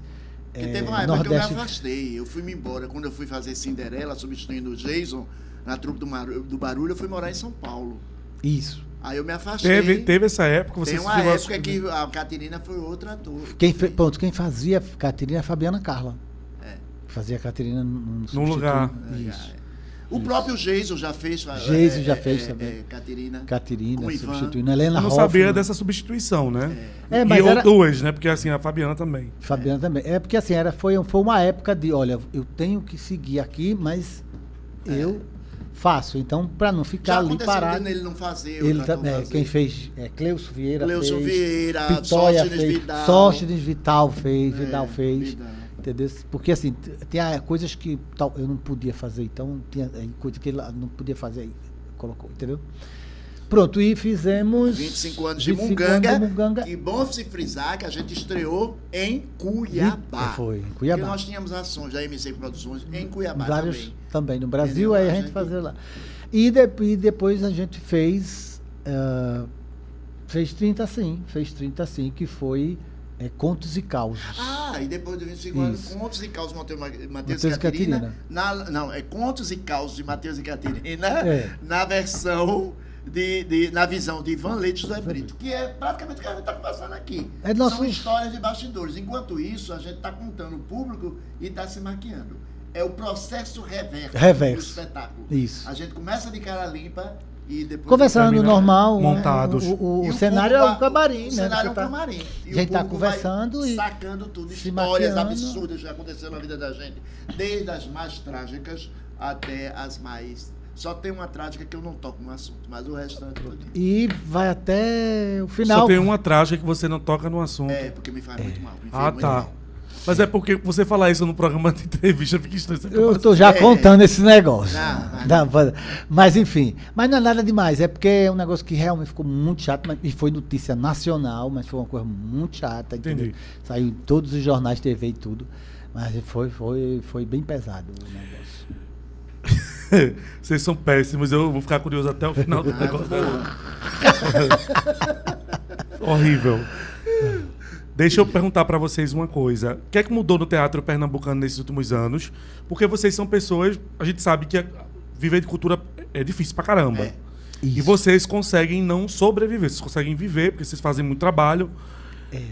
porque teve uma época que eu Nordeste. me afastei, eu fui-me embora. Quando eu fui fazer Cinderela, substituindo o Jason, na trupe do Barulho, eu fui morar em São Paulo. Isso. Aí eu me afastei. Teve essa época. Você Tem uma chegou a- época que a Caterina foi outro ator. Quem fazia Caterina é a Fabiana Carla. É. Fazia a Caterina num lugar. Isso. O próprio Jason já fez. Jason já fez também. Caterina. Caterina Com Ivan. substituindo. Helena Eu não Hoffmann. sabia dessa substituição, né? É, mas e era- duas, né? Porque assim, a Fabiana também. Fabiana também. É porque assim, foi uma época de, olha, eu tenho que seguir aqui, mas eu faço. Então, para não ficar Já ali aconteceu parado. dele não fazer. Ele outro ator também, fazer. quem fez, Cleuso Vieira Cleuso fez, Vieira, Pitóia Sóstenes fez, Vidal. Sóstenes Vital fez, Vidal fez, Vidal. entendeu? Porque assim, tinha coisas que eu não podia fazer, então tinha coisa que ele não podia fazer, aí colocou, entendeu? Pronto, e fizemos 25 anos de 25 anos Munganga. de Munganga. E bom se frisar que a gente estreou em Cuiabá. Foi, em Cuiabá. Porque nós tínhamos ações da MC Produções em Cuiabá Vários também no Entendeu? Brasil, aí a A gente gente- fazia lá. E depois a gente fez 30 sim, que foi Contos e Causos. Ah, e depois de 25 anos, Isso. Contos e Causos de Matheus Matheus e e Caterina. Caterina. Não, é Contos e Causos de Matheus e Caterina É. na versão na visão de Ivan Leite e José Brito, que é praticamente o que a gente está conversando aqui. É nosso- São histórias de bastidores. Enquanto isso, a gente está contando o público e está se maquiando. É o processo reverso do espetáculo. Isso. A gente começa de cara limpa e depois... Conversando termina normal. montados. O E cenário é público um camarim, o né? cenário é um Você tá- camarim. E a gente o tá público vai conversando e sacando tudo, se histórias maquiando. absurdas que já aconteceram na vida da gente, desde as mais trágicas até as mais... Só tem uma trágica que eu não toco no assunto, mas o restante... E vai até o final. Só tem uma trágica que você não toca no assunto. É, porque me faz muito mal. Me fez Ah, muito tá. mal. Mas é porque você falar isso no programa de entrevista fica estranho. Você Eu fica estou já É. contando esse negócio. Não, Mas enfim, mas não é nada demais, é porque é um negócio que realmente ficou muito chato, e foi notícia nacional, mas foi uma coisa muito chata, entendeu? Entendi. Saiu em todos os jornais, TV e tudo, mas foi bem pesado o negócio. Vocês são péssimos, eu vou ficar curioso até o final do Ah, negócio. pô. Horrível. Deixa eu perguntar pra vocês uma coisa. O que é que mudou no teatro pernambucano nesses últimos anos? Porque vocês são pessoas... A gente sabe que viver de cultura é difícil pra caramba. É. E Isso. vocês conseguem não sobreviver, vocês conseguem viver, porque vocês fazem muito trabalho.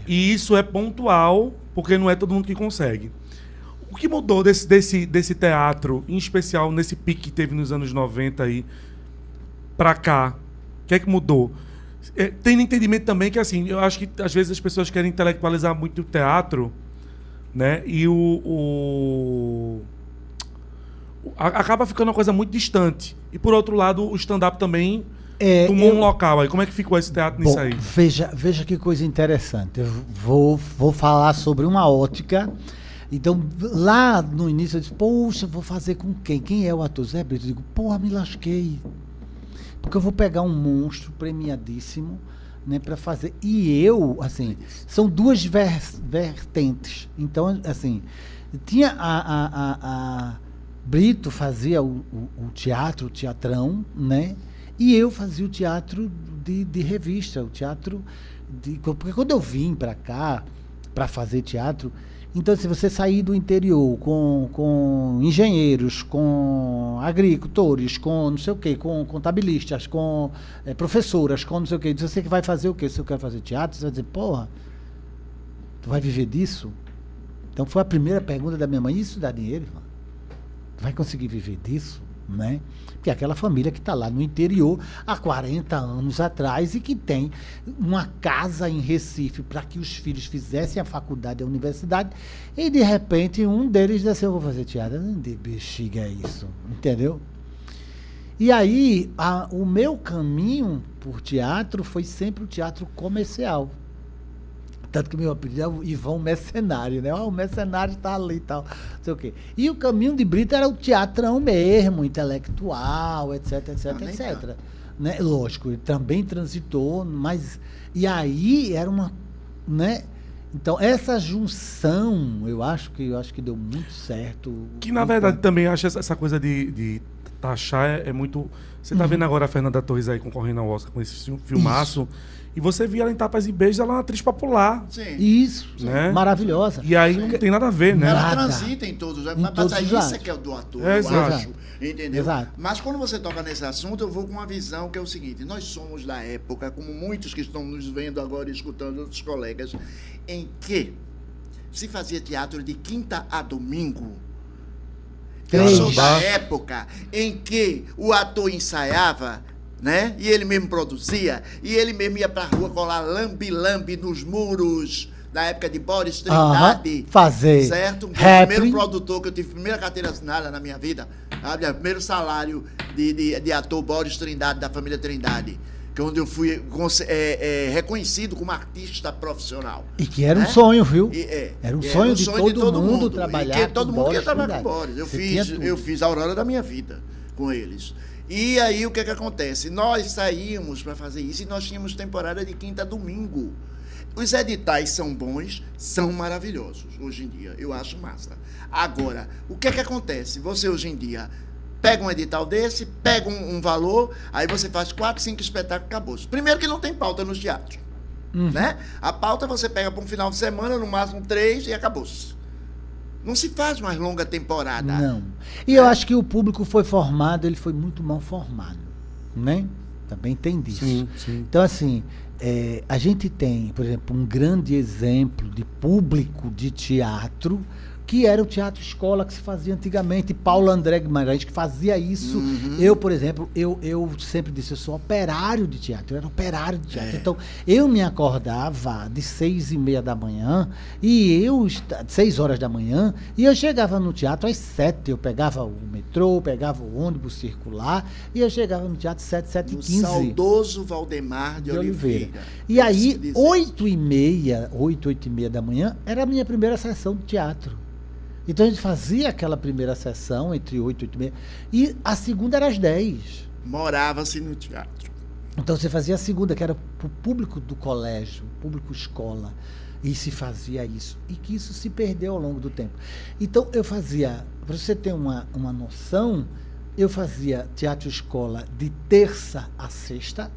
E isso é pontual, porque não é todo mundo que consegue. O que mudou desse teatro, em especial nesse pique que teve nos anos 90 aí, pra cá? O que é que mudou? Tem entendimento também que, assim, eu acho que às vezes as pessoas querem intelectualizar muito o teatro, né? E acaba ficando uma coisa muito distante. E, por outro lado, o stand-up também tomou um local aí. Como é que ficou esse teatro nisso aí? Veja que coisa interessante. Eu vou falar sobre uma ótica. Então, lá no início, eu disse, poxa, vou fazer com quem? Quem é o ator? Zé Brito. Eu digo, porra, me lasquei. Porque eu vou pegar um monstro premiadíssimo, né, para fazer. E eu, assim, são duas vertentes. Então, assim, tinha a Brito fazia o teatro, o teatrão, né? E eu fazia o teatro de revista, o teatro de... Porque quando eu vim para cá, para fazer teatro, então, se você sair do interior com engenheiros, com agricultores, com não sei o quê, com contabilistas, com professoras, com não sei o quê, diz você que vai fazer o quê? Se eu quero fazer teatro, você vai dizer, porra, tu vai viver disso? Então, foi a primeira pergunta da minha mãe, isso dá dinheiro? Tu vai conseguir viver disso? Né? Porque é aquela família que está lá no interior há 40 anos atrás e que tem uma casa em Recife para que os filhos fizessem a faculdade, a universidade, e de repente um deles disse assim, eu vou fazer teatro. De bexiga é isso, entendeu? E aí o meu caminho por teatro foi sempre o teatro comercial. Tanto que meu apelido é o Ivão Mercenário, né? O mercenário está ali e tal, não sei o quê. E o caminho de Brito era o teatrão mesmo, intelectual, etc, etc. Né? Lógico, ele também transitou, mas... E aí era uma... Né? Então, essa junção, eu acho que deu muito certo. Que, na verdade, também acho essa coisa de taxar é muito... Você tá vendo agora a Fernanda Torres aí concorrendo ao Oscar com esse filmaço... Isso. E você via ela em Tapas e Beijos, ela é uma atriz popular. Sim. Isso, né? Maravilhosa. E aí não tem nada a ver, né? Ela transita em todos. Mas aí isso é que é do ator, eu acho. Entendeu? Exato. Mas quando você toca nesse assunto, eu vou com uma visão que é o seguinte. Nós somos da época, como muitos que estão nos vendo agora e escutando outros colegas, em que se fazia teatro de quinta a domingo. Eu sou da época em que o ator ensaiava, né? E ele mesmo produzia, e ele mesmo ia pra rua colar lambe-lambe nos muros, na época de Boris Trindade. Fazer. Certo? O primeiro produtor que eu tive, primeira carteira assinada na minha vida, sabe? O primeiro salário de ator Boris Trindade, da família Trindade, que é onde eu fui reconhecido como artista profissional. E que era um sonho, viu? Era um sonho de todo mundo trabalhar com todo mundo queria trabalhar com Boris. Eu fiz a Aurora da minha vida com eles. E aí, o que acontece? Nós saímos para fazer isso e nós tínhamos temporada de quinta a domingo. Os editais são bons, são maravilhosos hoje em dia. Eu acho massa. Agora, o que acontece? Você, hoje em dia, pega um edital desse, pega um valor, aí você faz 4, 5 espetáculos, acabou. Primeiro que não tem pauta nos teatros. Né? A pauta você pega para um final de semana, no máximo 3, e acabou-se. Não se faz mais longa temporada. Não. E eu acho que o público foi formado, ele foi muito mal formado, né? Também tem disso. Sim. Então, assim, a gente tem, por exemplo, um grande exemplo de público de teatro, que era o teatro escola que se fazia antigamente, Paulo André Guimarães, que fazia isso. Eu, por exemplo, eu sempre disse, eu sou operário de teatro, eu era operário de teatro. Então, eu me acordava de 6h30 da manhã, 6 horas da manhã, e eu chegava no teatro às 7, eu pegava o metrô, pegava o ônibus circular, e eu chegava no teatro 7h15. O saudoso Valdemar de Oliveira. E aí, 8h30, 8h30 da manhã, era a minha primeira sessão de teatro. Então a gente fazia aquela primeira sessão entre 8 e 8h30 e a segunda era às 10. Morava-se no teatro. Então você fazia a segunda, que era para o público do colégio, público escola, e se fazia isso. E que isso se perdeu ao longo do tempo. Então eu fazia, para você ter uma noção, eu fazia teatro escola de terça a sexta,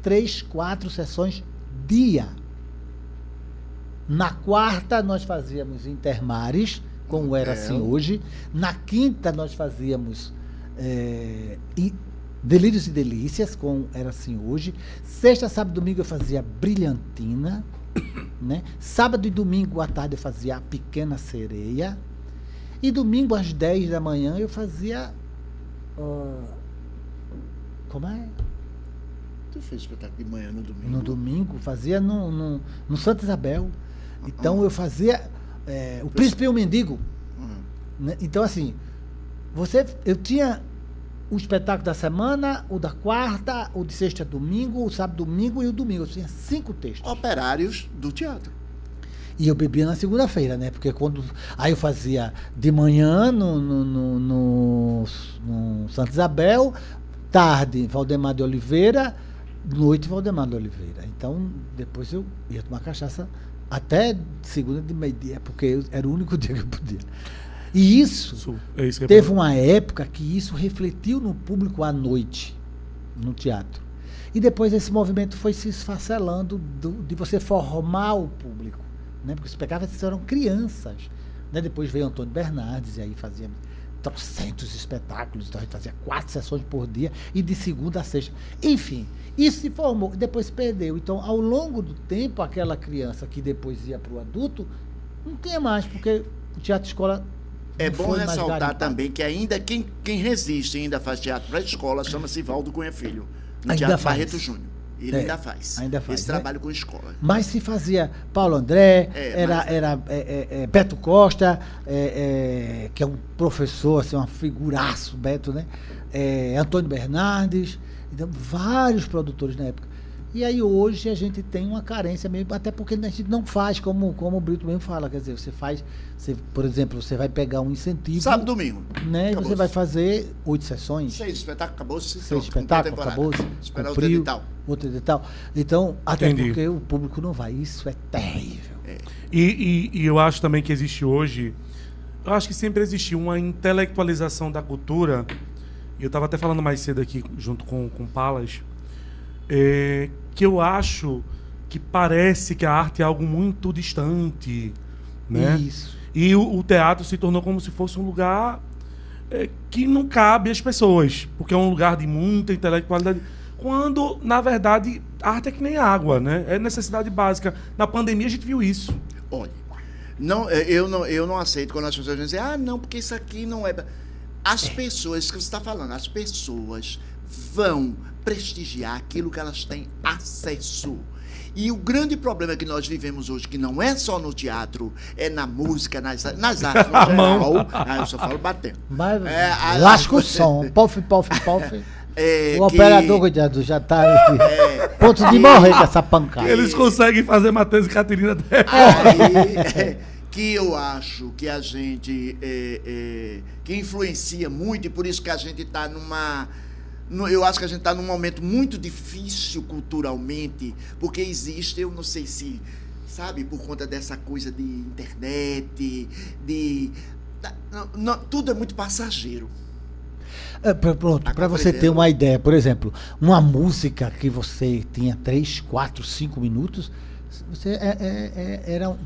3, 4 sessões dia. Na quarta nós fazíamos Intermares, como era assim hoje. Na quinta nós fazíamos Delírios e Delícias, era assim hoje. Sexta, sábado e domingo eu fazia Brilhantina, né? Sábado e domingo à tarde eu fazia A Pequena Sereia. E domingo às 10 da manhã eu fazia... como é? Tu fez espetáculo de manhã no domingo? No domingo, fazia no Santa Isabel. Então eu fazia o Príncipe e o Mendigo. Né? Então, assim, eu tinha o espetáculo da semana, o da quarta, o de sexta a domingo, o sábado domingo e o domingo. Eu tinha 5 textos. Operários do teatro. E eu bebia na segunda-feira, né? Porque aí eu fazia de manhã no Santa Isabel, tarde Valdemar de Oliveira, noite Valdemar de Oliveira. Então, depois eu ia tomar cachaça até segunda de meio-dia, porque era o único dia que eu podia. E isso teve uma época que isso refletiu no público à noite, no teatro. E depois esse movimento foi se esfacelando de você formar o público, né? Porque os espectáculos eram crianças. Né? Depois veio Antônio Bernardes, e aí fazia trocentos espetáculos, então a gente fazia 4 sessões por dia, e de segunda a sexta. Enfim, isso se formou, depois se perdeu. Então, ao longo do tempo, aquela criança que depois ia para o adulto, não tinha mais, porque o teatro escola... É bom ressaltar também que ainda quem resiste e ainda faz teatro para a escola chama-se Valdo Cunha Filho, no ainda Teatro faz. Barreto Júnior. Ele ainda faz esse trabalho com escola. Mas se fazia Paulo André, era Beto Costa, que é um professor, assim, uma figuraço, Beto, né? Antônio Bernardes, então, vários produtores na época. E aí hoje a gente tem uma carência mesmo, até porque a gente não faz, como o Brito mesmo fala, quer dizer, por exemplo, você vai pegar um incentivo... Sábado, domingo. Né, e você vai fazer 8 sessões. 6 espetáculos, acabou-se. 6 espetáculos, acabou-se. Esperar cumpriu, outro edital. Então, até Entendi. porque o público não vai. Isso é terrível. E eu acho também que existe hoje... Eu acho que sempre existiu uma intelectualização da cultura. E eu estava até falando mais cedo aqui, junto com Palas, que eu acho que parece que a arte é algo muito distante, né? Isso. E o teatro se tornou como se fosse um lugar que não cabe às pessoas, porque é um lugar de muita intelectualidade, quando, na verdade, a arte é que nem água, né? É necessidade básica. Na pandemia a gente viu isso. Olha, eu não aceito quando as pessoas dizem, não, porque isso aqui não é... As pessoas, que você está falando, as pessoas vão prestigiar aquilo que elas têm acesso. E o grande problema que nós vivemos hoje, que não é só no teatro, é na música, nas artes no geral. Eu só falo batendo. Mas lasca o som, pof. O operador, cuidado, já está ponto de morrer com essa pancada. Eles conseguem fazer Matheus e Caterina. Que eu acho que a gente que influencia muito, e por isso que a gente está eu acho que a gente está num momento muito difícil culturalmente, porque existe, eu não sei se, sabe, por conta dessa coisa de internet, tudo é muito passageiro. Pronto, para você ter uma ideia, por exemplo, uma música que você tinha 3, 4, 5 minutos, você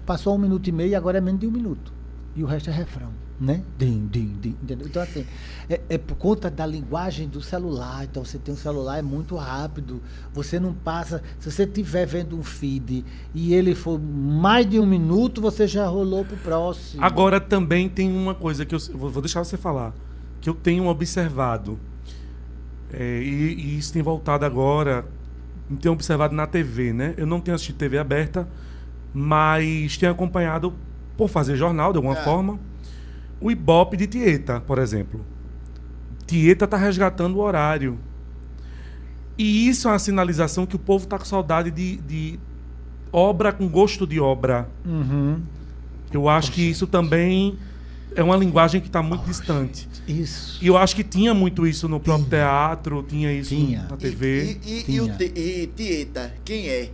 passou 1 minuto e meio e agora é menos de 1 minuto. E o resto é refrão, né? Din, entendeu? Então, assim, é por conta da linguagem do celular. Então, você tem um celular, é muito rápido. Você não passa... Se você estiver vendo um feed e ele for mais de 1 minuto, você já rolou pro próximo. Agora, também tem uma coisa que eu vou deixar você falar, que eu tenho observado, e isso tem voltado agora... tenho observado na TV, né? Eu não tenho assistido TV aberta, mas tenho acompanhado, por fazer jornal, de alguma forma, o Ibope de Tieta, por exemplo. Tieta está resgatando o horário. E isso é uma sinalização que o povo está com saudade de obra com gosto de obra. Uhum. Eu acho que isso também é uma linguagem que está muito distante. Isso. E eu acho que tinha muito isso no próprio teatro, tinha isso na TV. E Tieta, quem é?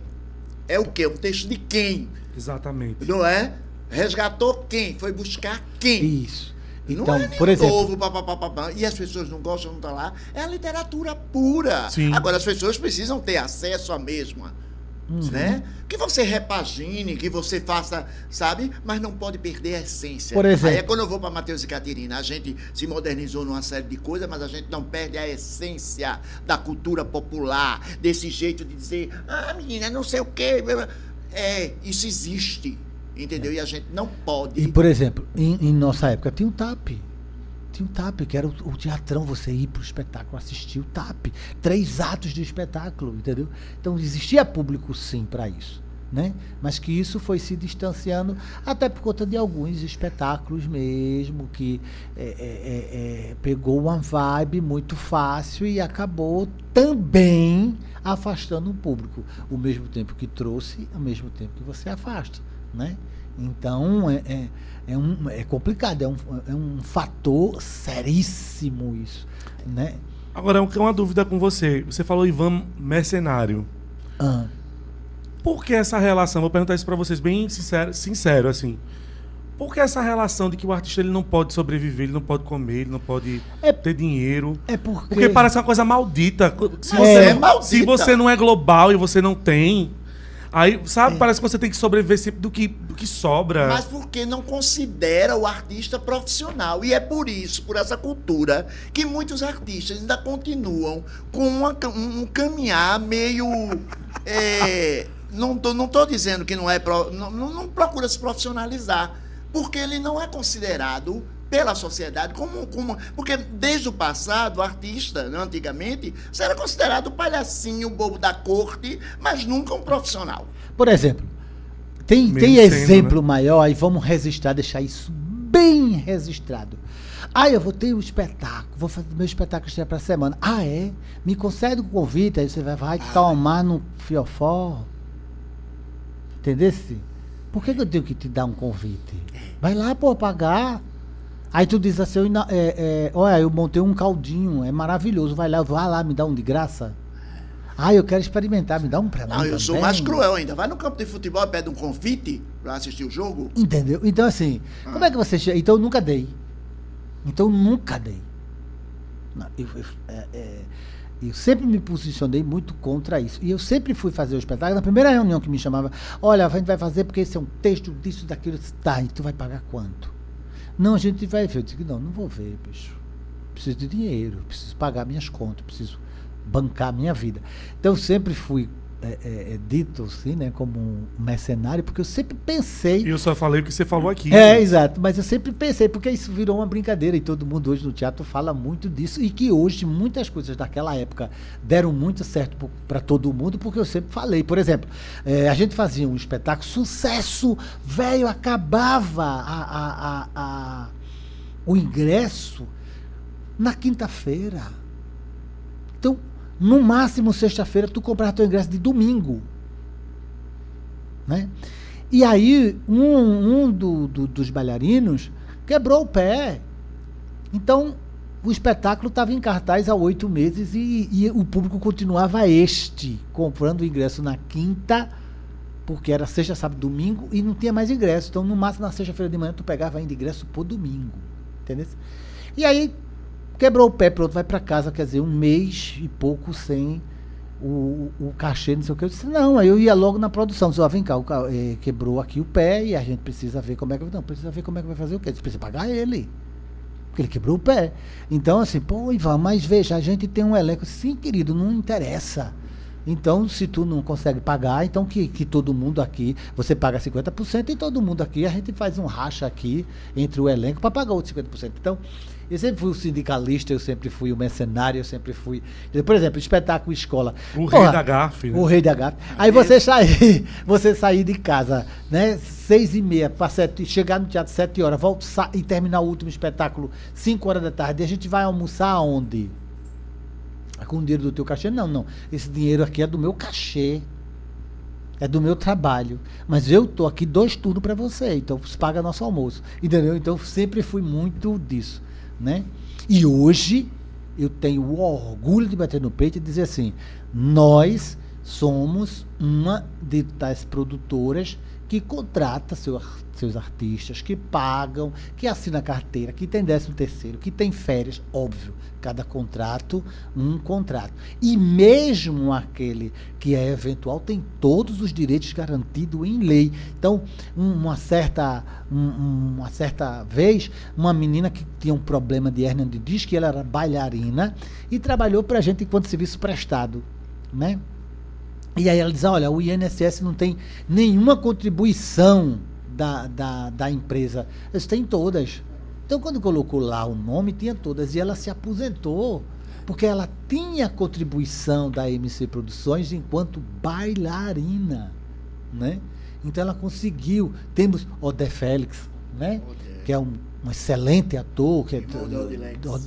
É o quê? Um texto de quem? Exatamente. Não é? Resgatou quem? Foi buscar quem? Isso. Então, Então, não é por exemplo... novo, e as pessoas não gostam, não estão lá. É a literatura pura. Sim. Agora, as pessoas precisam ter acesso à mesma. né? Que você repagine, que você faça, sabe? Mas não pode perder a essência. Por exemplo. Aí é quando eu vou para Matheus e Caterina, a gente se modernizou numa série de coisas, mas a gente não perde a essência da cultura popular, desse jeito de dizer, menina, não sei o quê. Isso existe, entendeu? E a gente não pode. E, por exemplo, em nossa época tinha o TAP. Tinha o TAP, que era o teatrão, você ir para o espetáculo, assistir o TAP. 3 atos de espetáculo, entendeu? Então existia público sim para isso, né? Mas que isso foi se distanciando até por conta de alguns espetáculos mesmo, que pegou uma vibe muito fácil e acabou também afastando o público. Ao mesmo tempo que trouxe, ao mesmo tempo que você afasta, né? Então, é complicado, é um fator seríssimo isso, né? Agora, uma dúvida com você. Você falou Ivan mercenário. Por que essa relação? Vou perguntar isso para vocês bem sincero, assim. Por que essa relação de que o artista ele não pode sobreviver, ele não pode comer, ele não pode ter dinheiro? Porque parece uma coisa maldita. Se você não é global e você não tem... Aí, sabe, parece que você tem que sobreviver sempre do que sobra. Mas porque não considera o artista profissional. E é por isso, por essa cultura, que muitos artistas ainda continuam com um caminhar meio... não estou dizendo que não é... Não procura se profissionalizar. Porque ele não é considerado pela sociedade como... Porque desde o passado, o artista, né, antigamente, você era considerado o palhacinho, o bobo da corte, mas nunca um profissional. Por exemplo, tem exemplo, né, maior, aí vamos registrar, deixar isso bem registrado. Eu vou ter um espetáculo, vou fazer meu espetáculo estreia para a semana. Me concede um convite, aí você vai tomar no fiofó. Entendesse? Por que eu tenho que te dar um convite? Vai lá, pagar. Aí tu diz assim, olha, eu montei um caldinho, é maravilhoso, vai lá, me dá um de graça. Eu quero experimentar, me dá um pra mim. Não, eu sou mais cruel ainda. Vai no campo de futebol e pede um convite pra assistir o jogo. Entendeu? Então, assim, como é que você chega? Então, eu nunca dei. Não, eu sempre me posicionei muito contra isso. E eu sempre fui fazer o espetáculo. Na primeira reunião que me chamava, olha, a gente vai fazer porque esse é um texto disso, daquilo. Tá, e tu vai pagar quanto? Não, a gente vai ver. Eu disse, não vou ver, bicho. Preciso de dinheiro, preciso pagar minhas contas, preciso bancar a minha vida. Então, eu sempre fui dito assim, né, como um mercenário, porque eu sempre pensei... E eu só falei o que você falou aqui. Exato, mas eu sempre pensei, porque isso virou uma brincadeira e todo mundo hoje no teatro fala muito disso e que hoje muitas coisas daquela época deram muito certo para todo mundo, porque eu sempre falei. Por exemplo, a gente fazia um espetáculo, sucesso, velho, acabava o ingresso na quinta-feira. Então, no máximo, sexta-feira, tu comprava teu ingresso de domingo. Né? E aí, um dos bailarinos quebrou o pé. Então, o espetáculo estava em cartaz há 8 meses e o público continuava comprando o ingresso na quinta, porque era sexta, sábado, domingo, e não tinha mais ingresso. Então, no máximo, na sexta-feira de manhã, tu pegava ainda ingresso por domingo. Entendeu? E aí, quebrou o pé, pronto, vai para casa, quer dizer, 1 mês e pouco sem o cachê, não sei o que. Eu disse, não, aí eu ia logo na produção, disse, vem cá, quebrou aqui o pé e a gente precisa ver como é que vai fazer o quê? Você precisa pagar ele, porque ele quebrou o pé. Então, assim, Ivan, mas veja, a gente tem um elenco, sim, querido, não interessa. Então, se tu não consegue pagar, então que todo mundo aqui, você paga 50% e todo mundo aqui, a gente faz um racha aqui entre o elenco para pagar outros 50%. Então, eu sempre fui o sindicalista, eu sempre fui o mercenário, eu sempre fui... Por exemplo, espetáculo escola. Rei da gafe, né? O rei da gafe. Aí você sair de casa, né, 6h30 para 7, chegar no teatro 7 horas, voltar e terminar o último espetáculo 5 horas da tarde, e a gente vai almoçar aonde? Com o dinheiro do teu cachê? Não. Esse dinheiro aqui é do meu cachê. É do meu trabalho. Mas eu tô aqui 2 turnos para você. Então, você paga nosso almoço. Entendeu? Então, sempre fui muito disso. Né? E hoje, eu tenho o orgulho de bater no peito e dizer assim, nós somos uma de tais produtoras que contrata seus artistas, que pagam, que assina carteira, que tem 13º, que tem férias, óbvio, cada contrato, um contrato. E mesmo aquele que é eventual tem todos os direitos garantidos em lei. Então, uma certa vez, uma menina que tinha um problema de hérnia de disco, ela era bailarina e trabalhou para a gente enquanto serviço prestado, né? E aí ela diz, olha, o INSS não tem nenhuma contribuição da empresa. Eles têm todas. Então, quando colocou lá o nome, tinha todas. E ela se aposentou, porque ela tinha contribuição da MC Produções enquanto bailarina, né? Então, ela conseguiu. Temos Odé Félix, né? Que é um excelente ator, que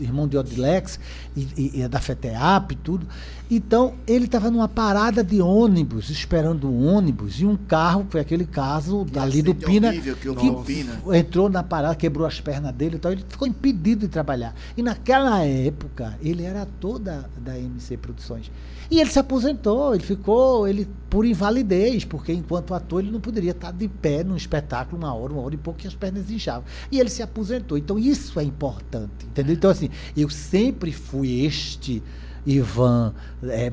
irmão de Odilex, e é da FETEAP e tudo. Então, ele estava numa parada de ônibus, esperando o ônibus, e um carro, foi aquele caso dali do Pina, que entrou na parada, quebrou as pernas dele, então ele ficou impedido de trabalhar. E naquela época, ele era ator da MC Produções. E ele se aposentou, ele por invalidez, porque enquanto ator ele não poderia estar de pé num espetáculo uma hora e pouco, que as pernas inchavam. E ele se aposentou. Então isso é importante, entendeu? Então assim, eu sempre fui este Ivan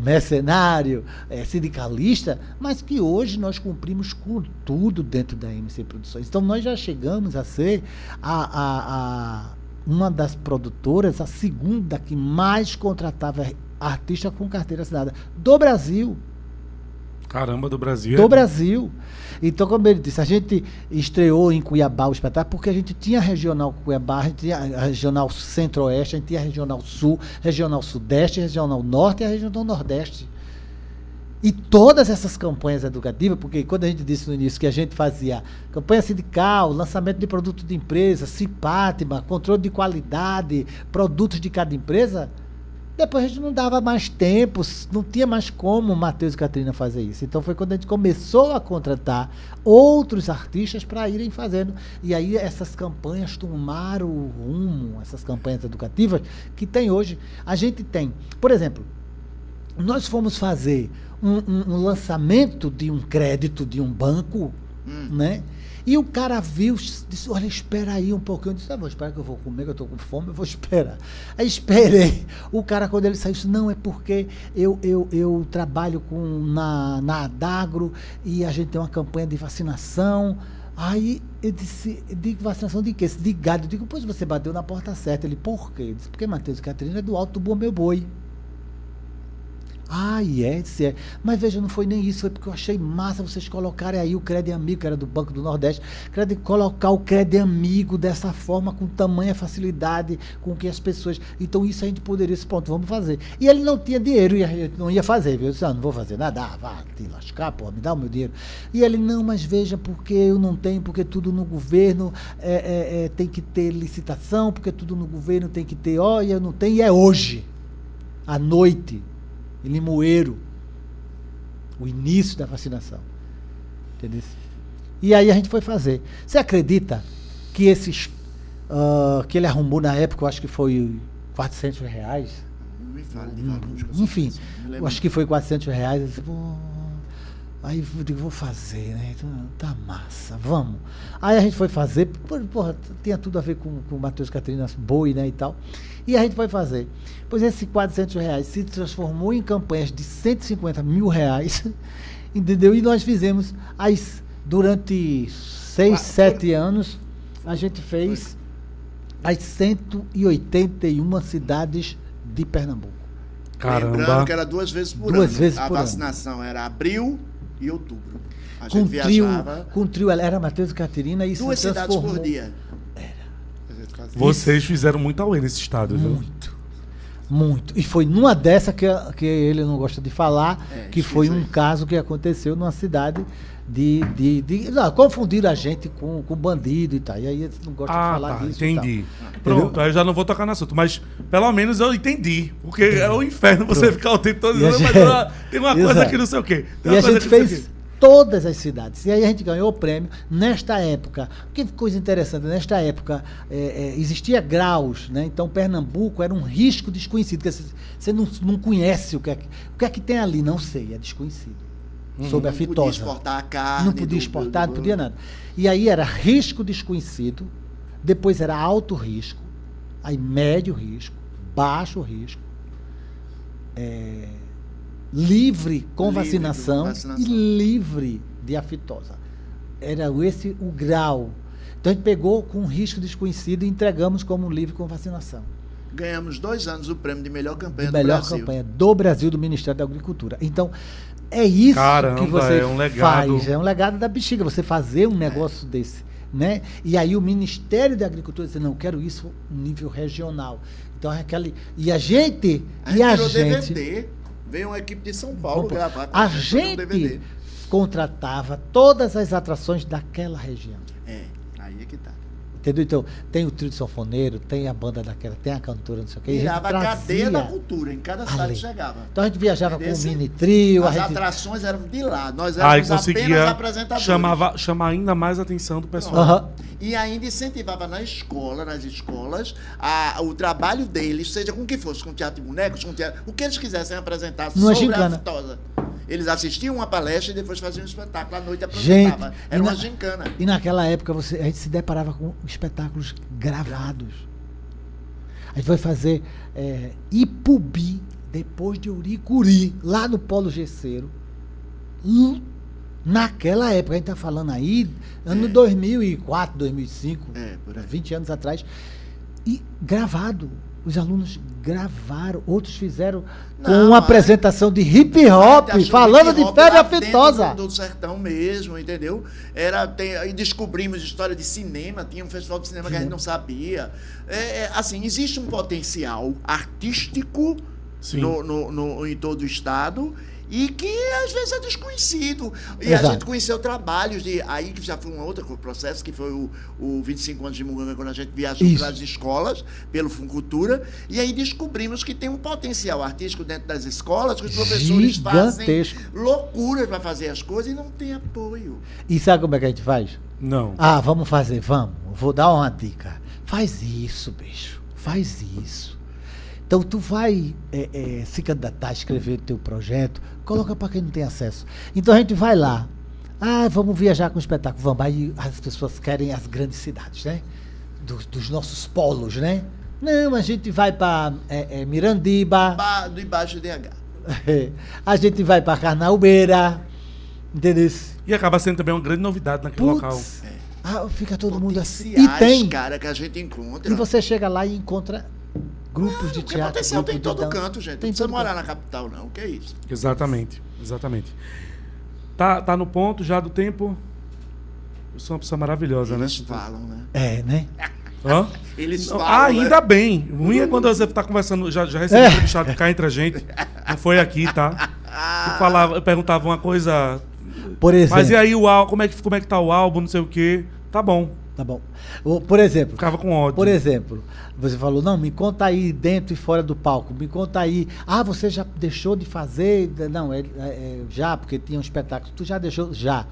mercenário, sindicalista, mas que hoje nós cumprimos com tudo dentro da MC Produções. Então nós já chegamos a ser uma das produtoras, a segunda que mais contratava artista com carteira assinada do Brasil. Caramba, do Brasil. Do Brasil. Então, como ele disse, a gente estreou em Cuiabá o espetáculo porque a gente tinha a Regional Cuiabá, a gente tinha a Regional Centro-Oeste, a gente tinha a Regional Sul, Regional Sudeste, Regional Norte e a Regional Nordeste. E todas essas campanhas educativas, porque quando a gente disse no início que a gente fazia campanha sindical, lançamento de produto de empresa, Cipátima, controle de qualidade, produtos de cada empresa, depois a gente não dava mais tempo, não tinha mais como o Matheus e Catarina fazer isso. Então foi quando a gente começou a contratar outros artistas para irem fazendo. E aí essas campanhas tomaram o rumo, essas campanhas educativas que tem hoje. A gente tem, por exemplo, nós fomos fazer um lançamento de um crédito de um banco, né? E o cara viu, disse, olha, espera aí um pouquinho. Eu disse, vou esperar que eu vou comer, que eu estou com fome, eu vou esperar. Aí esperei. O cara, quando ele saiu, disse, não, é porque eu trabalho na Adagro e a gente tem uma campanha de vacinação. Aí eu disse, digo, vacinação de quê? De gado. Eu digo, pois você bateu na porta certa. Ele, por quê? Eu disse, porque Matheus e Catarina é do Alto do Bom Meu Boi. É. Mas veja, não foi nem isso, foi porque eu achei massa vocês colocarem aí o Crédito Amigo, que era do Banco do Nordeste, colocar o Crédito Amigo dessa forma, com tamanha facilidade, com que as pessoas... Então isso a gente poderia, pronto, vamos fazer. E ele não tinha dinheiro, não ia fazer, viu? Eu disse, não vou fazer nada, vá te lascar, pô, me dá o meu dinheiro. E ele, não, mas veja, porque eu não tenho, porque tudo no governo tem que ter licitação, porque tudo no governo tem que ter, e eu não tenho, e é hoje, à noite, em Limoeiro, o início da vacinação. Entendeu? E aí a gente foi fazer. Você acredita que esses que ele arrumou na época, eu acho que foi R$400? Não me fale de valores. Enfim, eu acho que foi R$400. Eu disse, aí eu digo, vou fazer, né? Então, tá massa, vamos. Aí a gente foi fazer, porra, tinha tudo a ver com o Matheus e Catarina, boi, né, e tal. E a gente foi fazer. Pois esses R$400 se transformou em campanhas de R$150 mil, entendeu? E nós fizemos, durante 6, 7 anos, a gente fez as 181 cidades de Pernambuco. Caramba. Lembrando que era 2 vezes por ano. 2 vezes a por vacinação era abril e outubro. A Com gente viajava. Com trio, era Matheus e Catarina e 2 se cidades transformou. por dia. Vocês fizeram muito auê nesse estado, viu? Muito. E foi numa dessa que ele não gosta de falar, que foi um caso que aconteceu numa cidade confundiram a gente com bandido e tal. E aí eles não gostam de falar disso. Entendi. Pronto, aí eu já não vou tocar no assunto, mas pelo menos eu entendi. Porque é o inferno você ficar o tempo todo dizendo, mas tem uma coisa que não sei o quê. E a gente todas as cidades. E aí a gente ganhou o prêmio. Nesta época, que coisa interessante, nesta época existia graus, né? Então Pernambuco era um risco desconhecido, que você não conhece o que é que tem ali, não sei, é desconhecido. Sobre a fitosa. Não podia exportar a carne. Não podia exportar, não podia nada. E aí era risco desconhecido, depois era alto risco, aí médio risco, baixo risco, livre com vacinação e livre de aftosa. Era esse o grau. Então a gente pegou com risco desconhecido e entregamos como livre com vacinação. Ganhamos 2 anos o prêmio de melhor campanha do melhor Brasil. Campanha do Brasil, do Ministério da Agricultura. Então, é isso. Caramba, que você é um legado. faz. É um legado da bexiga, você fazer um negócio desse. Né? E aí o Ministério da Agricultura diz, não, eu quero isso nível regional. Então é aquele. E a gente. virou DVD. Veio uma equipe de São Paulo gravar. A gente contratava todas as atrações daquela região. Aí é que tá. Entendeu? Então, tem o trio de sanfoneiro, tem a banda daquela, tem a cantora, não sei o quê. Virava a cadeia da cultura, em cada cidade chegava. Então a gente viajava com um mini trio. As atrações eram de lá, nós éramos apenas apresentadores. Chamar ainda mais a atenção do pessoal. E ainda incentivava nas escolas, o trabalho deles, seja com o que fosse, com teatro de bonecos, com teatro, o que eles quisessem apresentar sobre a aftosa. Eles assistiam uma palestra e depois faziam um espetáculo. À noite apresentava. Era uma gincana. E naquela época a gente se deparava com espetáculos gravados. A gente foi fazer Ipubi, depois de Uricuri, lá no Polo Gesseiro. Naquela época, a gente está falando aí, ano 2004, 2005, por aí. 20 anos atrás. E gravado. Os alunos gravaram, outros fizeram com uma apresentação de hip hop, falando de febre aftosa. Do sertão mesmo, entendeu? E descobrimos história de cinema, tinha um festival de cinema que a gente não sabia. Assim, existe um potencial artístico em todo o estado e que às vezes é desconhecido. E a gente conheceu trabalhos aí que já foi um outro processo, que foi o 25 anos de Muganga, quando a gente viajou pelas escolas, pelo Funcultura, e aí descobrimos que tem um potencial artístico dentro das escolas, que os professores fazem loucuras para fazer as coisas e não tem apoio. E sabe como é que a gente faz? Não. Vamos fazer, vamos. Vou dar uma dica. Faz isso, bicho. Faz isso. Então, tu vai se candidatar, escrever o teu projeto, coloca para quem não tem acesso. Então, a gente vai lá. Vamos viajar com o espetáculo. Vamos. Aí as pessoas querem as grandes cidades, né? Dos nossos polos, né? Não, a gente vai para Mirandiba. Do Ibaixo DH. A gente vai para Carnaubeira. Entendeu? E acaba sendo também uma grande novidade naquele local. Fica todo mundo assim. E tem, cara, que a gente encontra. E você chega lá e encontra grupos de teatro. Potencial tem em todo canto, gente. Não precisa morar na capital, não. O que é isso? Exatamente. Tá no ponto já do tempo? Eu sou uma pessoa maravilhosa, Eles né? falam, né? Né? Hã? Eles falam. Ainda bem. Ruim é quando você tá conversando, já recebi entrevistado cá entre a gente. Não foi aqui, tá? Eu perguntava uma coisa. Por exemplo. Mas e aí o álbum, como é que tá o álbum, não sei o quê? Tá bom. Por exemplo. Ficava com ódio. Por exemplo, você falou, não, me conta aí dentro e fora do palco, me conta aí. Você já deixou de fazer? Não, já, porque tinha um espetáculo. Tu já deixou? Já.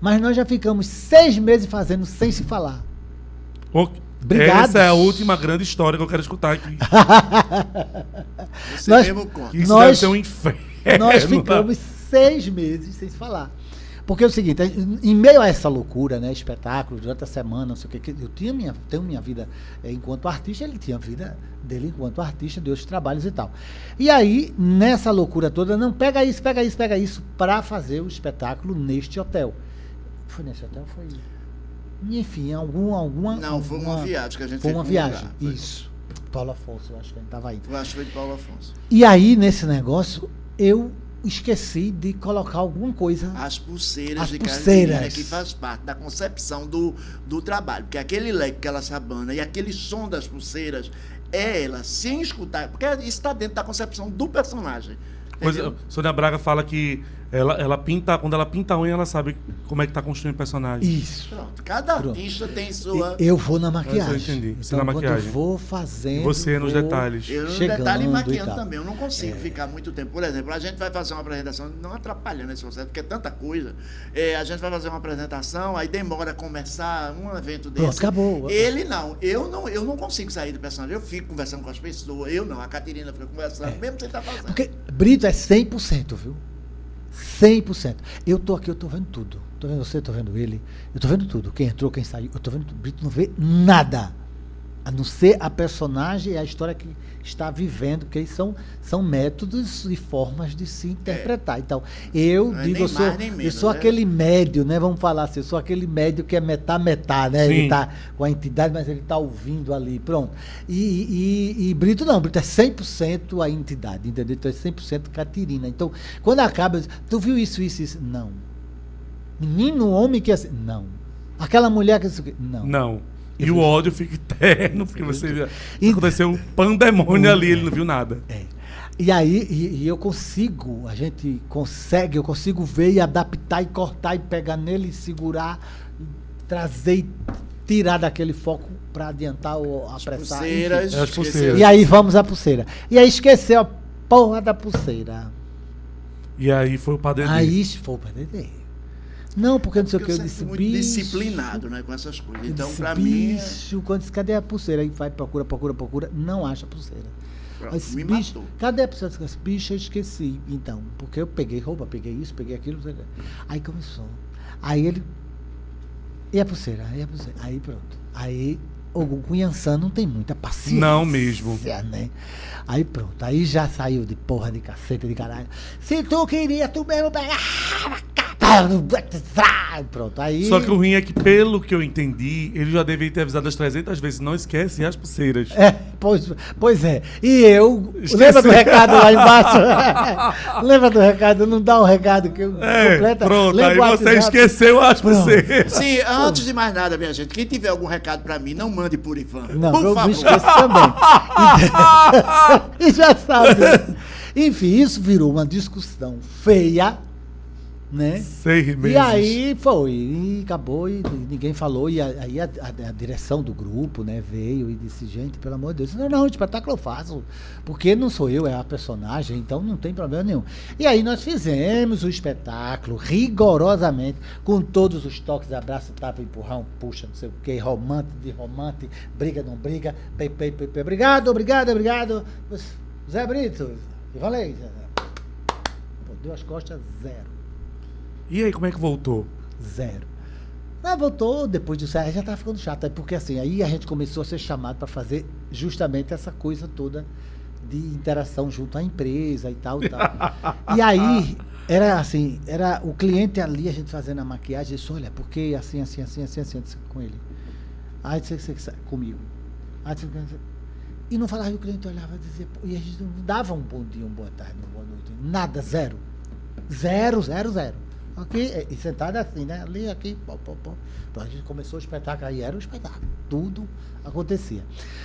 Mas nós já ficamos 6 meses fazendo sem se falar. Obrigado. Essa é a última grande história que eu quero escutar aqui. Você mesmo conta. Isso deve ser um inferno. Nós ficamos 6 meses sem se falar. Porque é o seguinte, em meio a essa loucura, né, espetáculos, durante a semana, não sei o que, eu tenho minha vida enquanto artista, ele tinha a vida dele enquanto artista, de outros trabalhos e tal. E aí, nessa loucura toda, não, pega isso, para fazer o espetáculo neste hotel. Foi nesse hotel? Foi... Enfim, alguma... Não, foi uma viagem que a gente fez. Foi uma viagem, isso. Paulo Afonso, eu acho que a gente estava aí. Eu acho que foi de Paulo Afonso. E aí, nesse negócio, eu esqueci de colocar alguma coisa. As pulseiras de Casimira, que faz parte da concepção do trabalho. Porque aquele leque que ela sabana e aquele som das pulseiras ela, sem escutar, porque isso está dentro da concepção do personagem. Pois, Sônia Braga fala que Ela pinta, quando ela pinta a unha, ela sabe como é que tá construindo o personagem. Isso. Pronto. Cada artista tem sua... Eu vou na Mas maquiagem. eu entendi. Você Então, na quando maquiagem. eu vou fazendo... E você nos vou detalhes. Eu no chegando detalhe e maquiando tal. também. Eu não consigo ficar muito tempo. Por exemplo, a gente vai fazer uma apresentação, não atrapalhando esse processo, porque é tanta coisa. A gente vai fazer uma apresentação, aí demora a começar um evento desse. Pronto, acabou. Ele não. Eu não consigo sair do personagem. Eu fico conversando com as pessoas. Eu não. A Caterina fica conversando, mesmo sem estar fazendo. Porque Brito é 100%, viu? 100%. Eu tô aqui, eu tô vendo tudo. Tô vendo você, tô vendo ele. Eu tô vendo tudo. Quem entrou, quem saiu. Eu tô vendo tudo. Brito não vê nada. A não ser a personagem e a história que está vivendo, porque são métodos e formas de se interpretar. Então, eu Não é digo, nem mais, nem eu menos, sou né? aquele médio, né? Vamos falar assim, eu sou aquele médio que é metá, né? Sim. Ele está com a entidade, mas ele está ouvindo ali, pronto. E Brito não, Brito é 100% a entidade, entendeu? Então é 100% Caterina. Então, quando acaba, eu digo, tu viu isso? Não. Menino, homem que é assim, não. Aquela mulher que é assim, não. Não. E o ódio fica eterno, porque você aconteceu um pandemônio ali, ele não viu nada. É. E aí, a gente consegue, eu consigo ver e adaptar e cortar e pegar nele e segurar, e trazer e tirar daquele foco para adiantar ou apressar. Pulseiras, As pulseiras. E aí vamos à pulseira. E aí esqueceu a porra da pulseira. E aí foi o padre dele. Aí foi o PDD. Não, porque não sei o que, eu sempre disse, fui muito bicho. disciplinado, né, com essas coisas. Eu Então, disse, pra mim, bicho, quando disse, cadê a pulseira? Aí vai, procura, não acha a pulseira. pronto, Aí disse, me bicho, matou. cadê a pulseira? Eu disse, bicho, eu esqueci. Então, porque eu peguei roupa, peguei isso, peguei aquilo. Não sei o quê. Aí começou. Aí ele. E a pulseira? Aí pronto. Aí o Cunhançã não tem muita paciência. Não mesmo. Né? Aí pronto. Aí já saiu de porra de caceta de caralho. Se tu queria, tu mesmo pegava. Pronto, aí... Só que o ruim é que, pelo que eu entendi, ele já deveria ter avisado as 300 vezes. Não esquece as pulseiras. Pois é. E eu... Esqueci. Lembra do recado lá embaixo? Lembra do recado? Não dá um recado que eu completa. Pronto, Lembra aí o você WhatsApp? esqueceu as Pronto. pulseiras. Sim, antes de mais nada, minha gente, quem tiver algum recado pra mim, não mande por Ivan. Não, por eu favor. me esqueço também. E já sabe. Enfim, isso virou uma discussão feia, né? 6 meses. E aí foi, e acabou, e ninguém falou, e aí a direção do grupo, né, veio e disse, gente, pelo amor de Deus, não, espetáculo eu faço, porque não sou eu, é a personagem, então não tem problema nenhum. E aí nós fizemos o espetáculo, rigorosamente, com todos os toques, abraço, tapa, empurrão, puxa, não sei o que, romance, briga, não briga, obrigado, Zé Brito, eu falei, pô, deu as costas, 0. E aí, como é que voltou? 0. Mas voltou depois disso, aí já estava ficando chato, porque assim, aí a gente começou a ser chamado para fazer justamente essa coisa toda de interação junto à empresa e tal. E aí, era assim, era o cliente ali, a gente fazendo a maquiagem, disse, olha, porque assim, com ele. Aí disse, comigo. Aí disse, e não falava, e o cliente olhava e dizia, e a gente não dava um bom dia, uma boa tarde, uma boa noite, nada, 0. 0. Aqui, e sentado assim, né? Ali, aqui, pô. Então a gente começou o espetáculo, aí era o espetáculo. Tudo acontecia.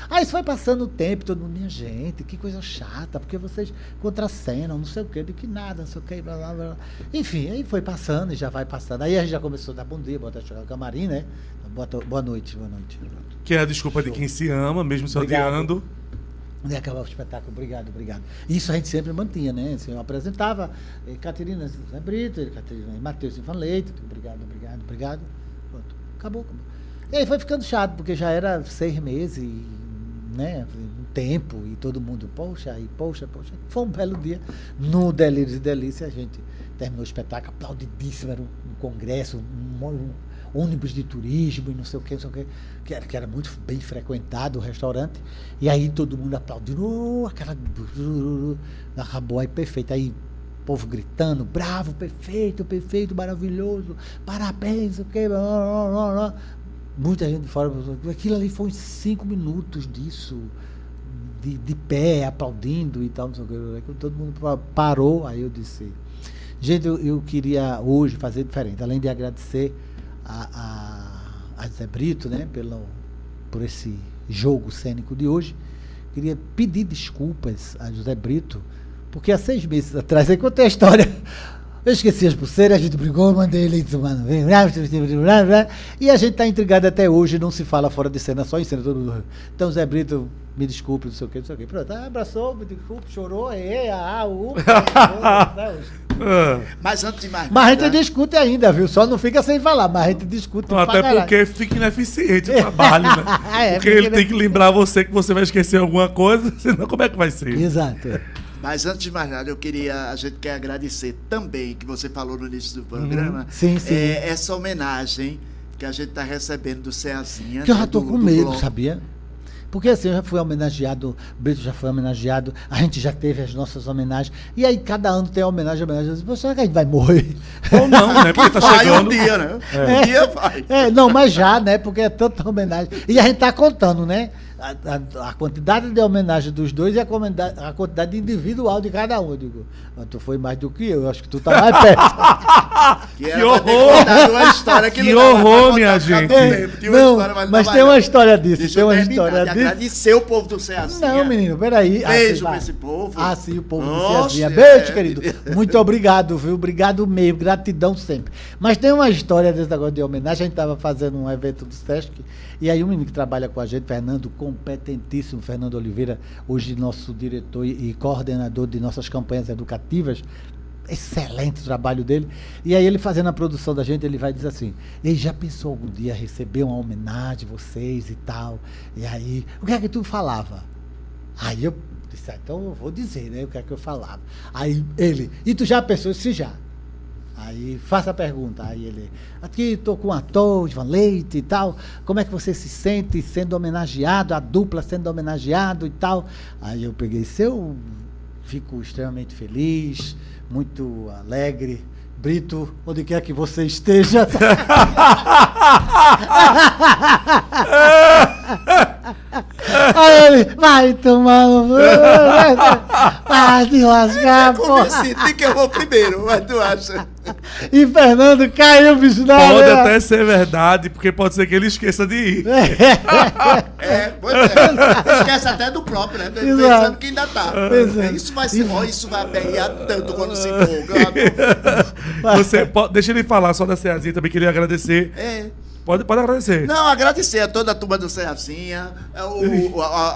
Aí isso foi passando o tempo, todo mundo, minha gente, que coisa chata, porque vocês contracenam, não sei o quê, de que nada, não sei o quê, blá, blá, blá. Enfim, aí foi passando e já vai passando. Aí a gente já começou a dar bom dia, botar chegar no camarim, né? Boa noite. Que é a desculpa de quem se ama, mesmo se Obrigado. odiando. E acabava o espetáculo, obrigado. Isso a gente sempre mantinha, né? Assim, eu apresentava Caterina Zé Brito, Caterina Matheus Leite, obrigado. Pronto, acabou. E aí foi ficando chato, porque já era 6 meses, né? Um tempo, e todo mundo, poxa. Foi um belo dia. No Delírios e Delícia, a gente terminou o espetáculo, aplaudidíssimo, era um congresso, um ônibus de turismo e não sei o que, que era muito bem frequentado o restaurante, e aí todo mundo aplaudindo, acabou aí, perfeito, aí o povo gritando, bravo, perfeito, maravilhoso, parabéns, o que, muita gente de fora, aquilo ali foi 5 minutos disso, de pé, aplaudindo e tal, não sei o que, todo mundo parou, aí eu disse, gente, eu queria hoje fazer diferente, além de agradecer a Zé Brito, né, por esse jogo cênico de hoje, queria pedir desculpas a José Brito, porque há 6 meses atrás, aí contei a história, Eu esqueci as pulseiras, a gente brigou, mandei ele tomar no vinho. E a gente tá intrigado até hoje, não se fala fora de cena, só em cena. Todo mundo. Então, Zé Brito, me desculpe, não sei o quê. Pronto, abraçou, me desculpe, chorou, até hoje. Mas antes de mais Mas a gente nada, discute ainda, viu? Só não fica sem falar, mas a gente discute. Não, até porque fica ineficiente o trabalho, né? Porque ele tem que lembrar você que você vai esquecer alguma coisa, senão como é que vai ser? Exato. Mas antes de mais nada, a gente quer agradecer também, que você falou no início do programa, Sim, sim. Essa homenagem que a gente está recebendo do Ceazinha. Que eu já tô com medo, bloco. sabia? Porque assim, eu já fui homenageado, Brito já foi homenageado, a gente já teve as nossas homenagens, e aí cada ano tem homenagem. Eu disse, será que a gente vai morrer? Ou não, né? Porque tá Vai chegando. um dia, né? Um dia vai. Não, mas já, né? Porque é tanta homenagem. E a gente tá contando, né? A quantidade de homenagem dos dois e a quantidade individual de cada um. Eu digo, tu foi mais do que eu acho que tu tá mais perto. Que horror! Uma história que Que não dava pra horror, contar minha por causa do gente. tempo. Tinha uma Não, história, mas não tem vai uma não. história disso, Deixa tem eu uma terminar história de disso. agradecer o povo do Ceazinha. Não, menino, peraí. Beijo vai. pra esse povo. Sim, o povo do Nossa, Ceazinha. Beijo, é. querido. Muito obrigado, viu? Obrigado mesmo. Gratidão sempre. Mas tem uma história desse negócio de homenagem. A gente estava fazendo um evento do Sesc, e aí um menino que trabalha com a gente, Fernando, competentíssimo, Fernando Oliveira, hoje nosso diretor e coordenador de nossas campanhas educativas, excelente o trabalho dele. E aí ele fazendo a produção da gente, ele vai dizer assim, ele já pensou algum dia receber uma homenagem, vocês e tal? E aí, o que é que tu falava? Aí eu disse, então eu vou dizer, né, o que é que eu falava. Aí ele, e tu já pensou? Se já. Aí, faça a pergunta. Aí ele, aqui estou com o ator, Ivan Leite e tal, como é que você se sente sendo homenageado, a dupla sendo homenageado e tal? Aí eu peguei, eu fico extremamente feliz, muito alegre. Brito, onde quer que você esteja. Aí ele, vai tomar no... Vai te lascar, porra. Convencido que eu vou primeiro, mas tu acha? E Fernando caiu, bicho, na Pode areia. até ser verdade, porque pode ser que ele esqueça de ir. Pois é. Esquece até do próprio, né? Pensando Exato. que ainda tá. Exato. Isso vai ser, isso vai aperrear tanto quando se for. Deixa ele falar só da Ceazinha também, queria agradecer. Pode agradecer. Não, agradecer a toda a turma do Ceazinha,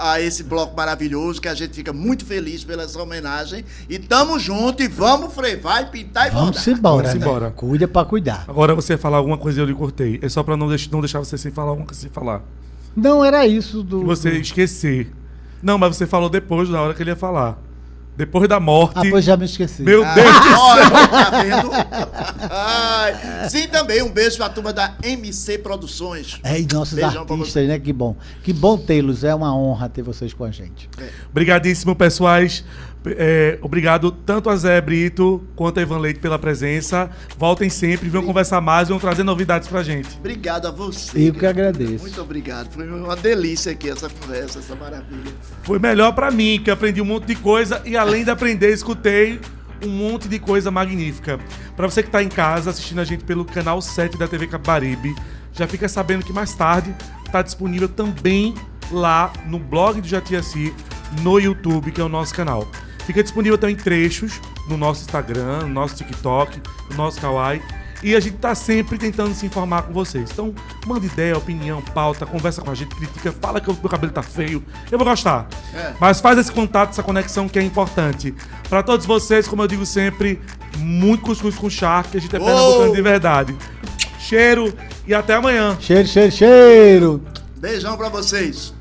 a esse bloco maravilhoso, que a gente fica muito feliz pela essa homenagem. E tamo junto e vamos frevar e pintar e Vamos bordar. embora, Vamos né? embora. Cuida pra cuidar. Agora você ia falar alguma coisa e eu lhe cortei. É só pra não deixar você sem falar alguma coisa sem falar. Não era isso do... Você esquecer. Não, mas você falou depois, na hora que ele ia falar. Depois da morte. Ah, pois já me esqueci. Meu Deus! Olha, tá vendo? Ai, sim, também um beijo pra turma da MC Produções. E nossos Beijão pra artistas, né? Que bom. Que bom tê-los. É uma honra ter vocês com a gente. Obrigadíssimo, pessoais. Obrigado tanto a Zé Brito quanto a Ivan Leite pela presença. Voltem sempre, venham conversar mais, venham trazer novidades pra gente. Obrigado a você. Eu que agradeço. Muito obrigado. Foi uma delícia aqui essa conversa, essa maravilha. Foi melhor pra mim, que eu aprendi um monte de coisa e além de aprender, escutei um monte de coisa magnífica. Pra você que tá em casa assistindo a gente pelo canal 7 da TV Capibaribe, já fica sabendo que mais tarde tá disponível também lá no blog do Jatiaci, no YouTube, que é o nosso canal. Fica disponível também trechos no nosso Instagram, no nosso TikTok, no nosso Kawaii. E a gente tá sempre tentando se informar com vocês. Então, manda ideia, opinião, pauta, conversa com a gente, critica, fala que o meu cabelo tá feio. Eu vou gostar. Mas faz esse contato, essa conexão que é importante. Pra todos vocês, como eu digo sempre, muito cuscuz com charque, a gente é pernambucano de verdade. Cheiro e até amanhã. Cheiro, cheiro, cheiro. Beijão pra vocês.